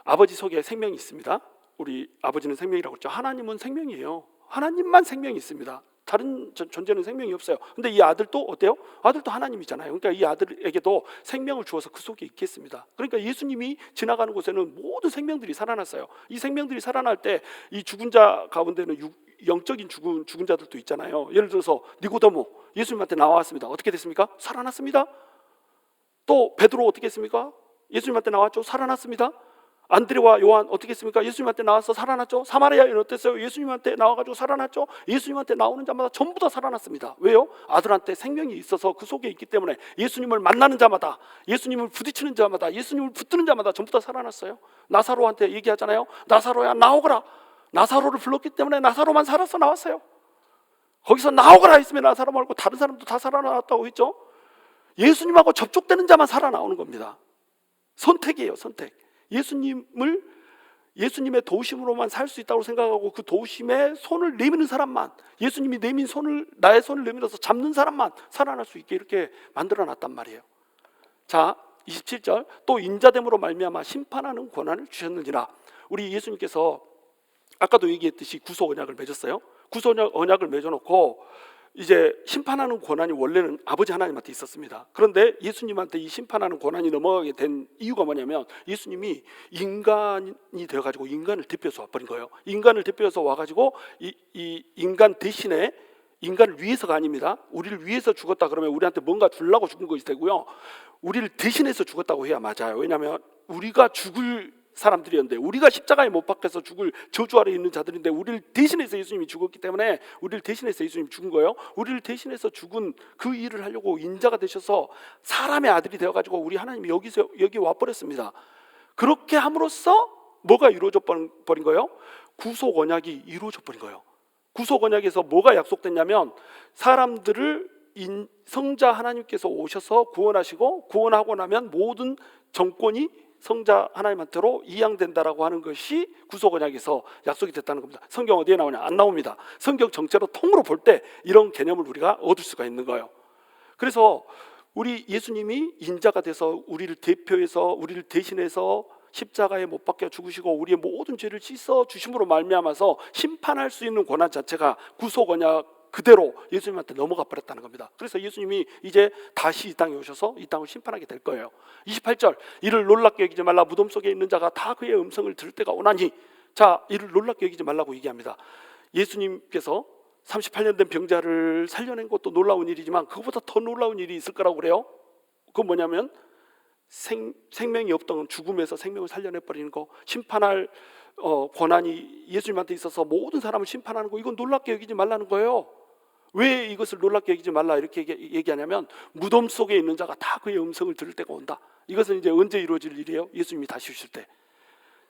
A: 아버지 속에 생명이 있습니다. 우리 아버지는 생명이라고 했죠. 하나님은 생명이에요. 하나님만 생명이 있습니다. 다른 존재는 생명이 없어요. 근데 이 아들도 어때요? 아들도 하나님이잖아요. 그러니까 이 아들에게도 생명을 주어서 그 속에 있겠습니다. 그러니까 예수님이 지나가는 곳에는 모든 생명들이 살아났어요. 이 생명들이 살아날 때 이 죽은 자 가운데는 영적인 죽은 자들도 있잖아요. 예를 들어서 니고데모, 예수님한테 나왔습니다. 어떻게 됐습니까? 살아났습니다. 또 베드로 어떻게 했습니까? 예수님한테 나왔죠. 살아났습니다. 안드레와 요한 어떻게 했습니까? 예수님한테 나와서 살아났죠. 사마리아 여인 어땠어요? 예수님한테 나와가지고 살아났죠. 예수님한테 나오는 자마다 전부 다 살아났습니다. 왜요? 아들한테 생명이 있어서 그 속에 있기 때문에 예수님을 만나는 자마다, 예수님을 부딪히는 자마다, 예수님을 붙드는 자마다 전부 다 살아났어요. 나사로한테 얘기하잖아요. 나사로야 나오거라. 나사로를 불렀기 때문에 나사로만 살아서 나왔어요. 거기서 나오거라 했으면 나사로 말고 다른 사람도 다 살아났다고 했죠. 예수님하고 접촉되는 자만 살아나오는 겁니다. 선택이에요, 선택. 예수님의 도우심으로만 살 수 있다고 생각하고 그 도우심에 손을 내미는 사람만, 예수님이 내민 손을, 나의 손을 내밀어서 잡는 사람만 살아날 수 있게 이렇게 만들어 놨단 말이에요. 자, 27절, 또 인자됨으로 말미암아 심판하는 권한을 주셨느니라. 우리 예수님께서 아까도 얘기했듯이 구속 언약을 맺었어요. 구속 언약을 맺어놓고 이제 심판하는 권한이 원래는 아버지 하나님한테 있었습니다. 그런데 예수님한테 이 심판하는 권한이 넘어가게 된 이유가 뭐냐면 예수님이 인간이 되어가지고 인간을 대표해서 와버린 거예요. 인간을 대표해서 와가지고 이 인간 대신에, 인간을 위해서가 아닙니다. 우리를 위해서 죽었다 그러면 우리한테 뭔가 주려고 죽은 것이 되고요. 우리를 대신해서 죽었다고 해야 맞아요. 왜냐하면 우리가 죽을 사람들이었는데, 우리가 십자가에 못 박혀서 죽을 저주 아래 있는 자들인데 우리를 대신해서 예수님이 죽었기 때문에 우리를 대신해서 예수님이 죽은 거예요. 우리를 대신해서 죽은 그 일을 하려고 인자가 되셔서 사람의 아들이 되어가지고 우리 하나님이 여기 와버렸습니다. 그렇게 함으로써 뭐가 이루어져 버린 거예요? 구속 언약이 이루어져 버린 거예요. 구속 언약에서 뭐가 약속됐냐면 사람들을 성자 하나님께서 오셔서 구원하시고, 구원하고 나면 모든 정권이 성자 하나님한테로 이양된다라고 하는 것이 구속 언약에서 약속이 됐다는 겁니다. 성경 어디에 나오냐? 안 나옵니다. 성경 전체로 통으로 볼 때 이런 개념을 우리가 얻을 수가 있는 거예요. 그래서 우리 예수님이 인자가 돼서 우리를 대표해서, 우리를 대신해서 십자가에 못 박혀 죽으시고 우리의 모든 죄를 씻어 주심으로 말미암아서 심판할 수 있는 권한 자체가 구속 언약 그대로 예수님한테 넘어가 버렸다는 겁니다. 그래서 예수님이 이제 다시 이 땅에 오셔서 이 땅을 심판하게 될 거예요. 28절, 이를 놀랍게 여기지 말라. 무덤 속에 있는 자가 다 그의 음성을 들을 때가 오나니. 자, 이를 놀랍게 여기지 말라고 얘기합니다. 예수님께서 38년 된 병자를 살려낸 것도 놀라운 일이지만 그것보다 더 놀라운 일이 있을 거라고 그래요. 그건 뭐냐면 생명이 없던 죽음에서 생명을 살려내버리는 거, 심판할 권한이 예수님한테 있어서 모든 사람을 심판하는 거, 이건 놀랍게 여기지 말라는 거예요. 왜 이것을 놀랍게 여기지 말라 이렇게 얘기하냐면 무덤 속에 있는 자가 다 그의 음성을 들을 때가 온다. 이것은 이제 언제 이루어질 일이에요? 예수님이 다시 오실 때.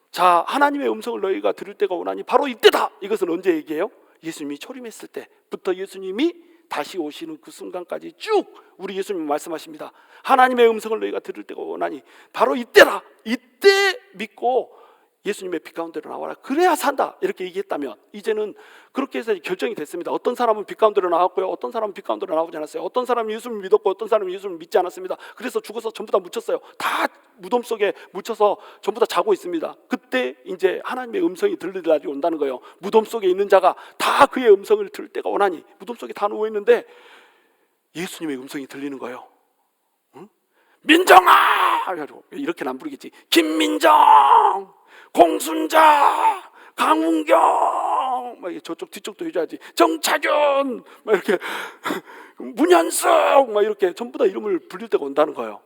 A: 자, 하나님의 음성을 너희가 들을 때가 오나니 바로 이때다. 이것은 언제 얘기해요? 예수님이 초림했을 때부터 예수님이 다시 오시는 그 순간까지 쭉 우리 예수님이 말씀하십니다. 하나님의 음성을 너희가 들을 때가 오나니 바로 이때라. 이때 믿고 예수님의 빛 가운데로 나와라. 그래야 산다. 이렇게 얘기했다면 이제는 그렇게 해서 결정이 됐습니다. 어떤 사람은 빛 가운데로 나왔고요. 어떤 사람은 빛 가운데로 나오지 않았어요. 어떤 사람은 예수님을 믿었고 어떤 사람은 예수님을 믿지 않았습니다. 그래서 죽어서 전부 다 묻혔어요. 다 무덤 속에 묻혀서 전부 다 자고 있습니다. 그때 이제 하나님의 음성이 들릴 날이 온다는 거예요. 무덤 속에 있는 자가 다 그의 음성을 들을 때가 오나니. 무덤 속에 다 누워있는데 예수님의 음성이 들리는 거예요. 응? 민정아! 이렇게는 안 부르겠지. 김민정! 공순자, 강훈경, 막 저쪽 뒤쪽도 해줘야지. 정차균, 막 이렇게 문현숙, 막 이렇게 전부 다 이름을 불릴 때가 온다는 거예요.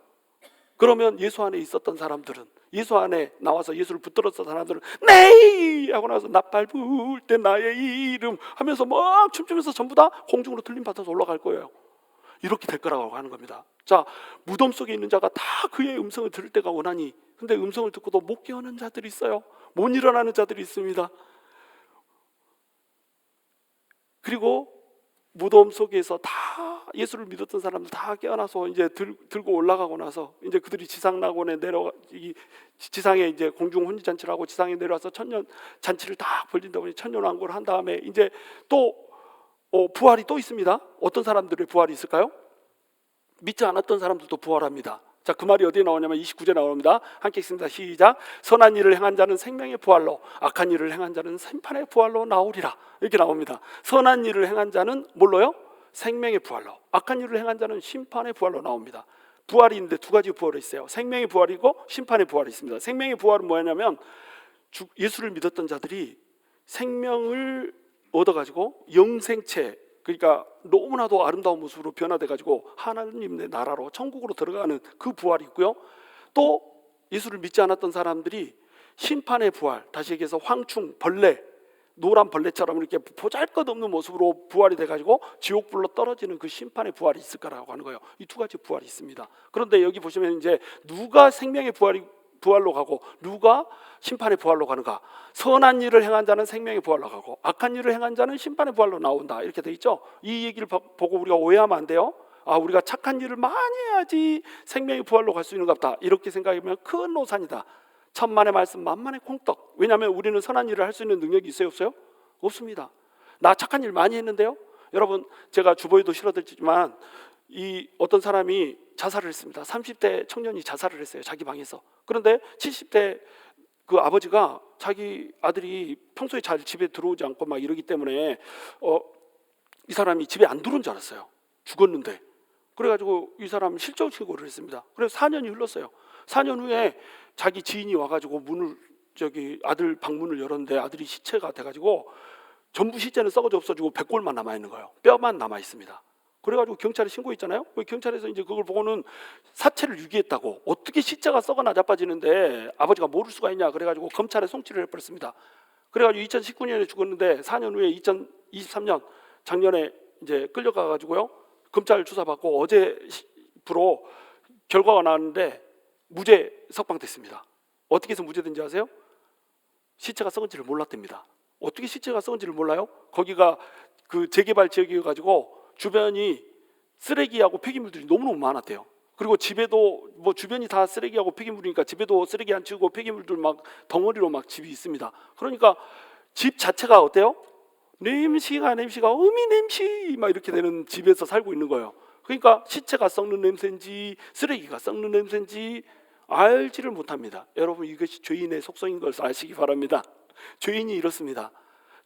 A: 그러면 예수 안에 있었던 사람들은, 예수 안에 나와서 예수를 붙들었던 사람들은 네 하고 나서 나팔 불 때 나의 이름 하면서 막 춤추면서 전부 다 공중으로 들림 받아서 올라갈 거예요. 이렇게 될 거라고 하는 겁니다. 자, 무덤 속에 있는 자가 다 그의 음성을 들을 때가 오나니, 근데 음성을 듣고도 못 깨어난 자들이 있어요. 못 일어나는 자들이 있습니다. 그리고 무덤 속에서 다 예수를 믿었던 사람들 다 깨어나서 이제 들고 올라가고 나서 이제 그들이 지상 낙원에 지상에 이제 공중 혼인 잔치를 하고 지상에 내려와서 천년 잔치를 다 벌린다 보니 천년왕국을 한 다음에 이제 또 부활이 또 있습니다. 어떤 사람들의 부활이 있을까요? 믿지 않았던 사람들도 부활합니다. 자, 그 말이 어디에 나오냐면 29절에 나옵니다. 함께 읽습니다. 시작. 선한 일을 행한 자는 생명의 부활로, 악한 일을 행한 자는 심판의 부활로 나오리라. 이렇게 나옵니다. 선한 일을 행한 자는 뭘로요? 생명의 부활로, 악한 일을 행한 자는 심판의 부활로 나옵니다. 부활이 있는데 두 가지 부활이 있어요. 생명의 부활이고 심판의 부활이 있습니다. 생명의 부활은 뭐냐면 예수를 믿었던 자들이 생명을 얻어가지고 영생체, 그러니까 너무나도 아름다운 모습으로 변화돼가지고 하나님의 나라로 천국으로 들어가는 그 부활이 있고요. 또 예수를 믿지 않았던 사람들이 심판의 부활, 다시 얘기해서 황충, 벌레, 노란 벌레처럼 이렇게 보잘것없는 모습으로 부활이 돼가지고 지옥불로 떨어지는 그 심판의 부활이 있을 거라고 하는 거예요. 이 두 가지 부활이 있습니다. 그런데 여기 보시면 이제 누가 생명의 부활로 가고 누가 심판의 부활로 가는가? 선한 일을 행한 자는 생명의 부활로 가고 악한 일을 행한 자는 심판의 부활로 나온다, 이렇게 돼 있죠. 이 얘기를 보고 우리가 오해하면 안 돼요. 아, 우리가 착한 일을 많이 해야지 생명의 부활로 갈 수 있는 것 같다, 이렇게 생각하면 큰 오산이다. 천만의 말씀 만만의 콩떡. 왜냐하면 우리는 선한 일을 할 수 있는 능력이 있어요, 없어요? 없습니다. 나 착한 일 많이 했는데요. 여러분, 제가 주보에도 실어드리지만 이 어떤 사람이 자살을 했습니다. 30대 청년이 자살을 했어요, 자기 방에서. 그런데 70대 그 아버지가 자기 아들이 평소에 잘 집에 들어오지 않고 막 이러기 때문에 이 사람이 집에 안 들어온 줄 알았어요. 죽었는데. 그래가지고 이 사람 실종 신고를 했습니다. 그래서 4년이 흘렀어요. 4년 후에 자기 지인이 와가지고 아들 방문을 열었는데 아들이 시체가 돼가지고 전부 시체는 썩어져 없어지고 배골만 남아 있는 거예요. 뼈만 남아 있습니다. 그래가지고 경찰에 신고했잖아요. 경찰에서 이제 그걸 보고는 사체를 유기했다고, 어떻게 시체가 썩어 나자빠지는데 아버지가 모를 수가 있냐, 그래가지고 검찰에 송치를 해버렸습니다. 그래가지고 2019년에 죽었는데 4년 후에 2023년 작년에 이제 끌려가가지고요, 검찰 조사받고 어제부로 결과가 나왔는데 무죄 석방됐습니다. 어떻게 해서 무죄된지 아세요? 시체가 썩은지를 몰랐답니다. 어떻게 시체가 썩은지를 몰라요? 거기가 그 재개발 지역이어가지고 주변이 쓰레기하고 폐기물들이 너무너무 많았대요. 그리고 집에도 뭐 주변이 다 쓰레기하고 폐기물이니까 집에도 쓰레기 안 치우고 폐기물들 막 덩어리로 막 집이 있습니다. 그러니까 집 자체가 어때요? 냄새가 어미 냄새 막 이렇게 되는 집에서 살고 있는 거예요. 그러니까 시체가 썩는 냄새인지 쓰레기가 썩는 냄새인지 알지를 못합니다. 여러분, 이것이 죄인의 속성인 것을 아시기 바랍니다. 죄인이 이렇습니다.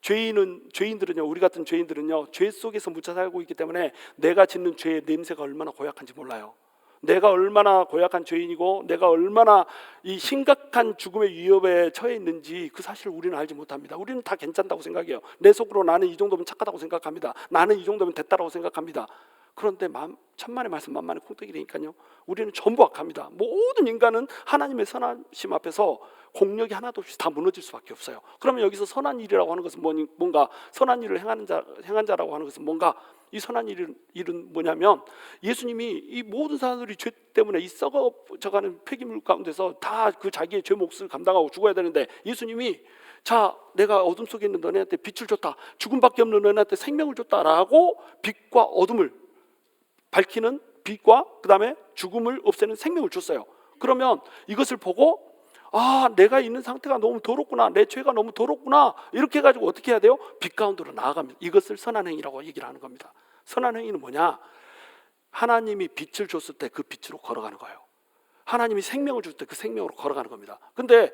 A: 죄인들은요, 우리 같은 죄인들은요, 죄 속에서 묻혀 살고 있기 때문에 내가 짓는 죄의 냄새가 얼마나 고약한지 몰라요. 내가 얼마나 고약한 죄인이고 내가 얼마나 이 심각한 죽음의 위협에 처해 있는지 그 사실을 우리는 알지 못합니다. 우리는 다 괜찮다고 생각해요. 내 속으로 나는 이 정도면 착하다고 생각합니다. 나는 이 정도면 됐다라고 생각합니다. 그런데 천만의 말씀 만만의 콩떡이니까요, 우리는 전부 악합니다. 모든 인간은 하나님의 선하심 앞에서 공력이 하나도 없이 다 무너질 수밖에 없어요. 그러면 여기서 선한 일이라고 하는 것은 뭔가, 선한 일을 행한 자라고 하는 것은 뭔가, 이 선한 일은 뭐냐면 예수님이 이 모든 사람들이 죄 때문에 이 썩어져가는 폐기물 가운데서 다 그 자기의 죄 몫을 감당하고 죽어야 되는데, 예수님이 자, 내가 어둠 속에 있는 너네한테 빛을 줬다, 죽음밖에 없는 너네한테 생명을 줬다라고 빛과 어둠을 밝히는, 빛과 그 다음에 죽음을 없애는 생명을 줬어요. 그러면 이것을 보고 아, 내가 있는 상태가 너무 더럽구나, 내 죄가 너무 더럽구나, 이렇게 해가지고 어떻게 해야 돼요? 빛 가운데로 나아갑니다. 이것을 선한 행위라고 얘기를 하는 겁니다. 선한 행위는 뭐냐? 하나님이 빛을 줬을 때 그 빛으로 걸어가는 거예요. 하나님이 생명을 줄 때 그 생명으로 걸어가는 겁니다. 근데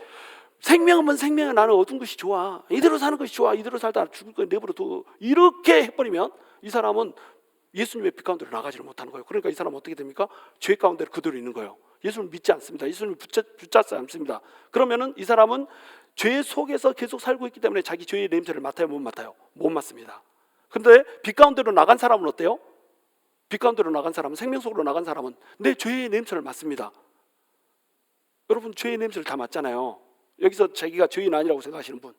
A: 생명은 나는 어두운 것이 좋아, 이대로 사는 것이 좋아, 이대로 살다 죽을 거 내버려 둬, 이렇게 해버리면 이 사람은 예수님의 빛 가운데로 나가지를 못하는 거예요. 그러니까 이 사람은 어떻게 됩니까? 죄 가운데 그대로 있는 거예요. 예수님을 믿지 않습니다. 예수님을 붙잡지 않습니다. 그러면은 이 사람은 죄 속에서 계속 살고 있기 때문에 자기 죄의 냄새를 맡아요, 못 맡아요? 못 맡습니다. 그런데 빛 가운데로 나간 사람은 어때요? 빛 가운데로 나간 사람은, 생명 속으로 나간 사람은 내 죄의 냄새를 맡습니다. 여러분 죄의 냄새를 다 맡잖아요. 여기서 자기가 죄인 아니라고 생각하시는 분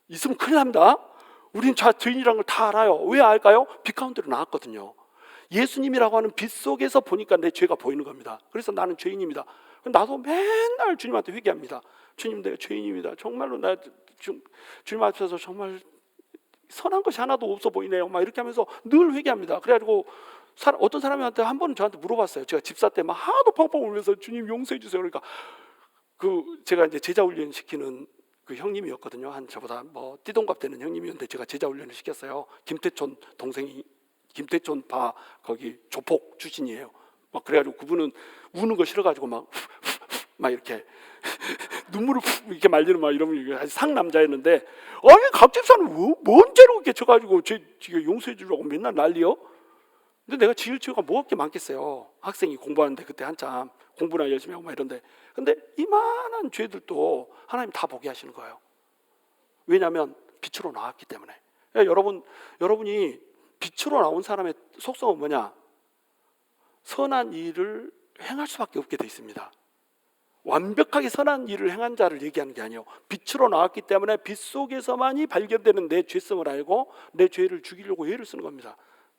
A: 있으면 큰일 납니다. 우린 죄인이라는 걸 다 알아요. 왜 알까요? 빛 가운데로 나왔거든요. 예수님이라고 하는 빛 속에서 보니까 내 죄가 보이는 겁니다. 그래서 나는 죄인입니다. 나도 맨날 주님한테 회개합니다. 주님, 내가 죄인입니다. 정말로 나 주님 앞에서 정말 선한 것이 하나도 없어 보이네요. 막 이렇게 하면서 늘 회개합니다. 그래가지고 어떤 사람한테 한 번은 저한테 물어봤어요. 제가 집사 때 막 하도 펑펑 울면서 주님 용서해 주세요. 그러니까 제가 이제 제자 훈련 시키는 그 형님이었거든요. 한 저보다 뭐 띠동갑 되는 형님이었는데 제가 제자 훈련을 시켰어요. 김태촌 동생이 김태촌 바 거기 조폭 출신이에요. 막 그래가지고 그분은 우는 거 싫어가지고 막 이렇게 눈물을 이렇게 말리는 막 이러면 아주 상남자였는데 아니 각 집사는 뭔 죄로 이렇게 쳐가지고 지금 용서해 주려고 맨날 난리요? 근데 내가 지을 죄가 뭐가 많겠어요. 학생이 공부하는데 그때 한참 공부나 열심히 하고 막 이런데 근데 이만한 죄들도 하나님 다 보게 하시는 거예요. 왜냐하면 빛으로 나왔기 때문에. 여러분이 빛으로 나온 사람의 속성은 뭐냐? 선한 일을 행할 수밖에 없게 돼 있습니다. 완벽하게 선한 일을 행한 자를 얘기하는 게 아니에요. 빛으로 나왔기 때문에 빛 속에서만이 발견되는 내 죄성을 알고 내 죄를 죽이려고 애를 쓰는 겁니다.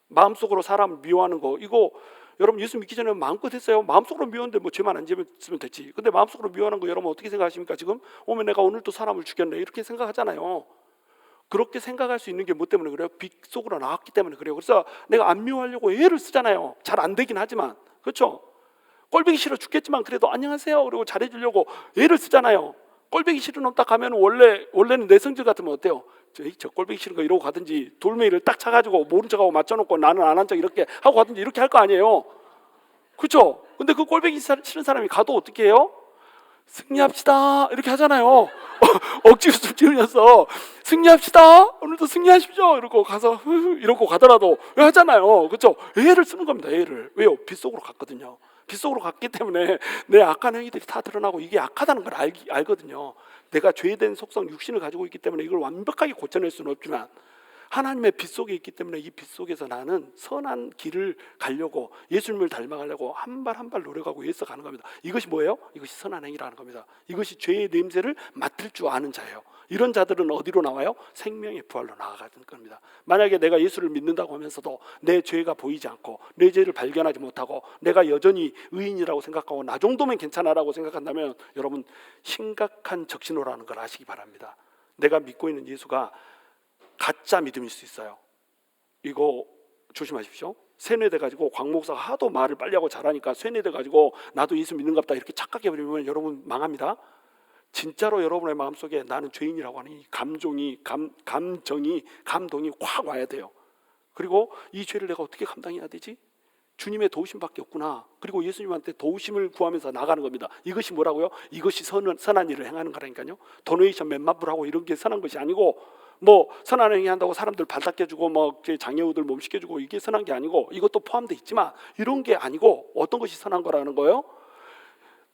A: 마음속으로 사람을 미워하는 거 이거 여러분 예수 믿기 전에 마음껏 했어요. 마음속으로 미웠는데 뭐 죄만 안 지으면 됐지. 근데 마음속으로 미워하는 거 여러분 어떻게 생각하십니까? 지금 오면 내가 오늘 또 사람을 죽였네 이렇게 생각하잖아요. 그렇게 생각할 수 있는 게 뭐 때문에 그래요? 빛 속으로 나왔기 때문에 그래요. 그래서 내가 안 미워하려고 애를 쓰잖아요. 잘 안 되긴 하지만 그렇죠? 꼴보기 싫어 죽겠지만 그래도 안녕하세요 그리고 잘해주려고 애를 쓰잖아요. 꼴보기 싫은 놈 딱 가면 원래는 내 성질 같으면 어때요? 저 꼴보기 싫은 거 이러고 가든지 돌멩이를 딱 차가지고 모른 척하고 맞춰놓고 나는 안 한 척 이렇게 하고 가든지 이렇게 할 거 아니에요. 그렇죠? 근데 그 꼴보기 싫은 사람이 가도 어떻게 해요? 승리합시다 이렇게 하잖아요. 억지로 좀 지으면서 승리합시다 오늘도 승리하십시오 이러고 가서 이러고 가더라도 왜 하잖아요. 그렇죠? 애를 쓰는 겁니다. 애를. 왜요? 빛 속으로 갔거든요. 빛 속으로 갔기 때문에 내 악한 행위들이 다 드러나고 이게 악하다는 걸 알거든요. 내가 죄된 속성 육신을 가지고 있기 때문에 이걸 완벽하게 고쳐낼 수는 없지만 하나님의 빛 속에 있기 때문에 이 빛 속에서 나는 선한 길을 가려고 예수님을 닮아가려고 한 발 한 발 노력하고 애써 가는 겁니다. 이것이 뭐예요? 이것이 선한 행위라는 겁니다. 이것이 죄의 냄새를 맡을 줄 아는 자예요. 이런 자들은 어디로 나와요? 생명의 부활로 나아가는 겁니다. 만약에 내가 예수를 믿는다고 하면서도 내 죄가 보이지 않고 내 죄를 발견하지 못하고 내가 여전히 의인이라고 생각하고 나 정도면 괜찮아라고 생각한다면 여러분 심각한 적신호라는 걸 아시기 바랍니다. 내가 믿고 있는 예수가 가짜 믿음일 수 있어요. 이거 조심하십시오. 세뇌돼 가지고 광 목사가 하도 말을 빨리 하고 잘하니까 세뇌돼 가지고 나도 예수 믿는갑다 이렇게 착각해 버리면 여러분 망합니다. 진짜로 여러분의 마음속에 나는 죄인이라고 하는 이 감정이 감동이 확 와야 돼요. 그리고 이 죄를 내가 어떻게 감당해야 되지? 주님의 도우심밖에 없구나. 그리고 예수님한테 도우심을 구하면서 나가는 겁니다. 이것이 뭐라고요? 이것이 선한 일을 행하는 거라니까요. 도네이션 맨마블하고 이런 게 선한 것이 아니고 뭐 선한 행위 한다고 사람들 발 닦여주고 뭐 장애우들 몸 씻겨주고 이게 선한 게 아니고 이것도 포함되어 있지만 이런 게 아니고 어떤 것이 선한 거라는 거예요?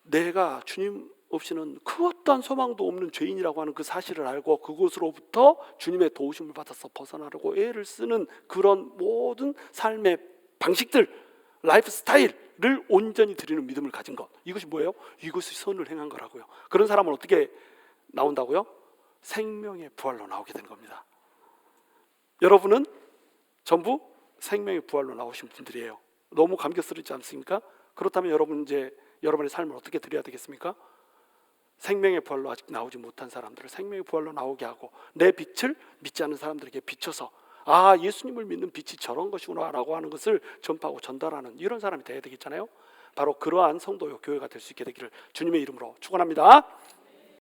A: 내가 주님 없이는 그 어떠한 소망도 없는 죄인이라고 하는 그 사실을 알고 그곳으로부터 주님의 도우심을 받아서 벗어나려고 애를 쓰는 그런 모든 삶의 방식들, 라이프 스타일을 온전히 드리는 믿음을 가진 것. 이것이 뭐예요? 이것이 선을 행한 거라고요. 그런 사람은 어떻게 나온다고요? 생명의 부활로 나오게 되는 겁니다. 여러분은 전부 생명의 부활로 나오신 분들이에요. 너무 감격스럽지 않습니까? 그렇다면 여러분 이제 여러분의 삶을 어떻게 드려야 되겠습니까? 생명의 부활로 아직 나오지 못한 사람들을 생명의 부활로 나오게 하고 내 빛을 믿지 않는 사람들에게 비춰서 아 예수님을 믿는 빛이 저런 것이구나 라고 하는 것을 전파하고 전달하는 이런 사람이 되어야 되겠잖아요. 바로 그러한 성도요 교회가 될 수 있게 되기를 주님의 이름으로 축원합니다.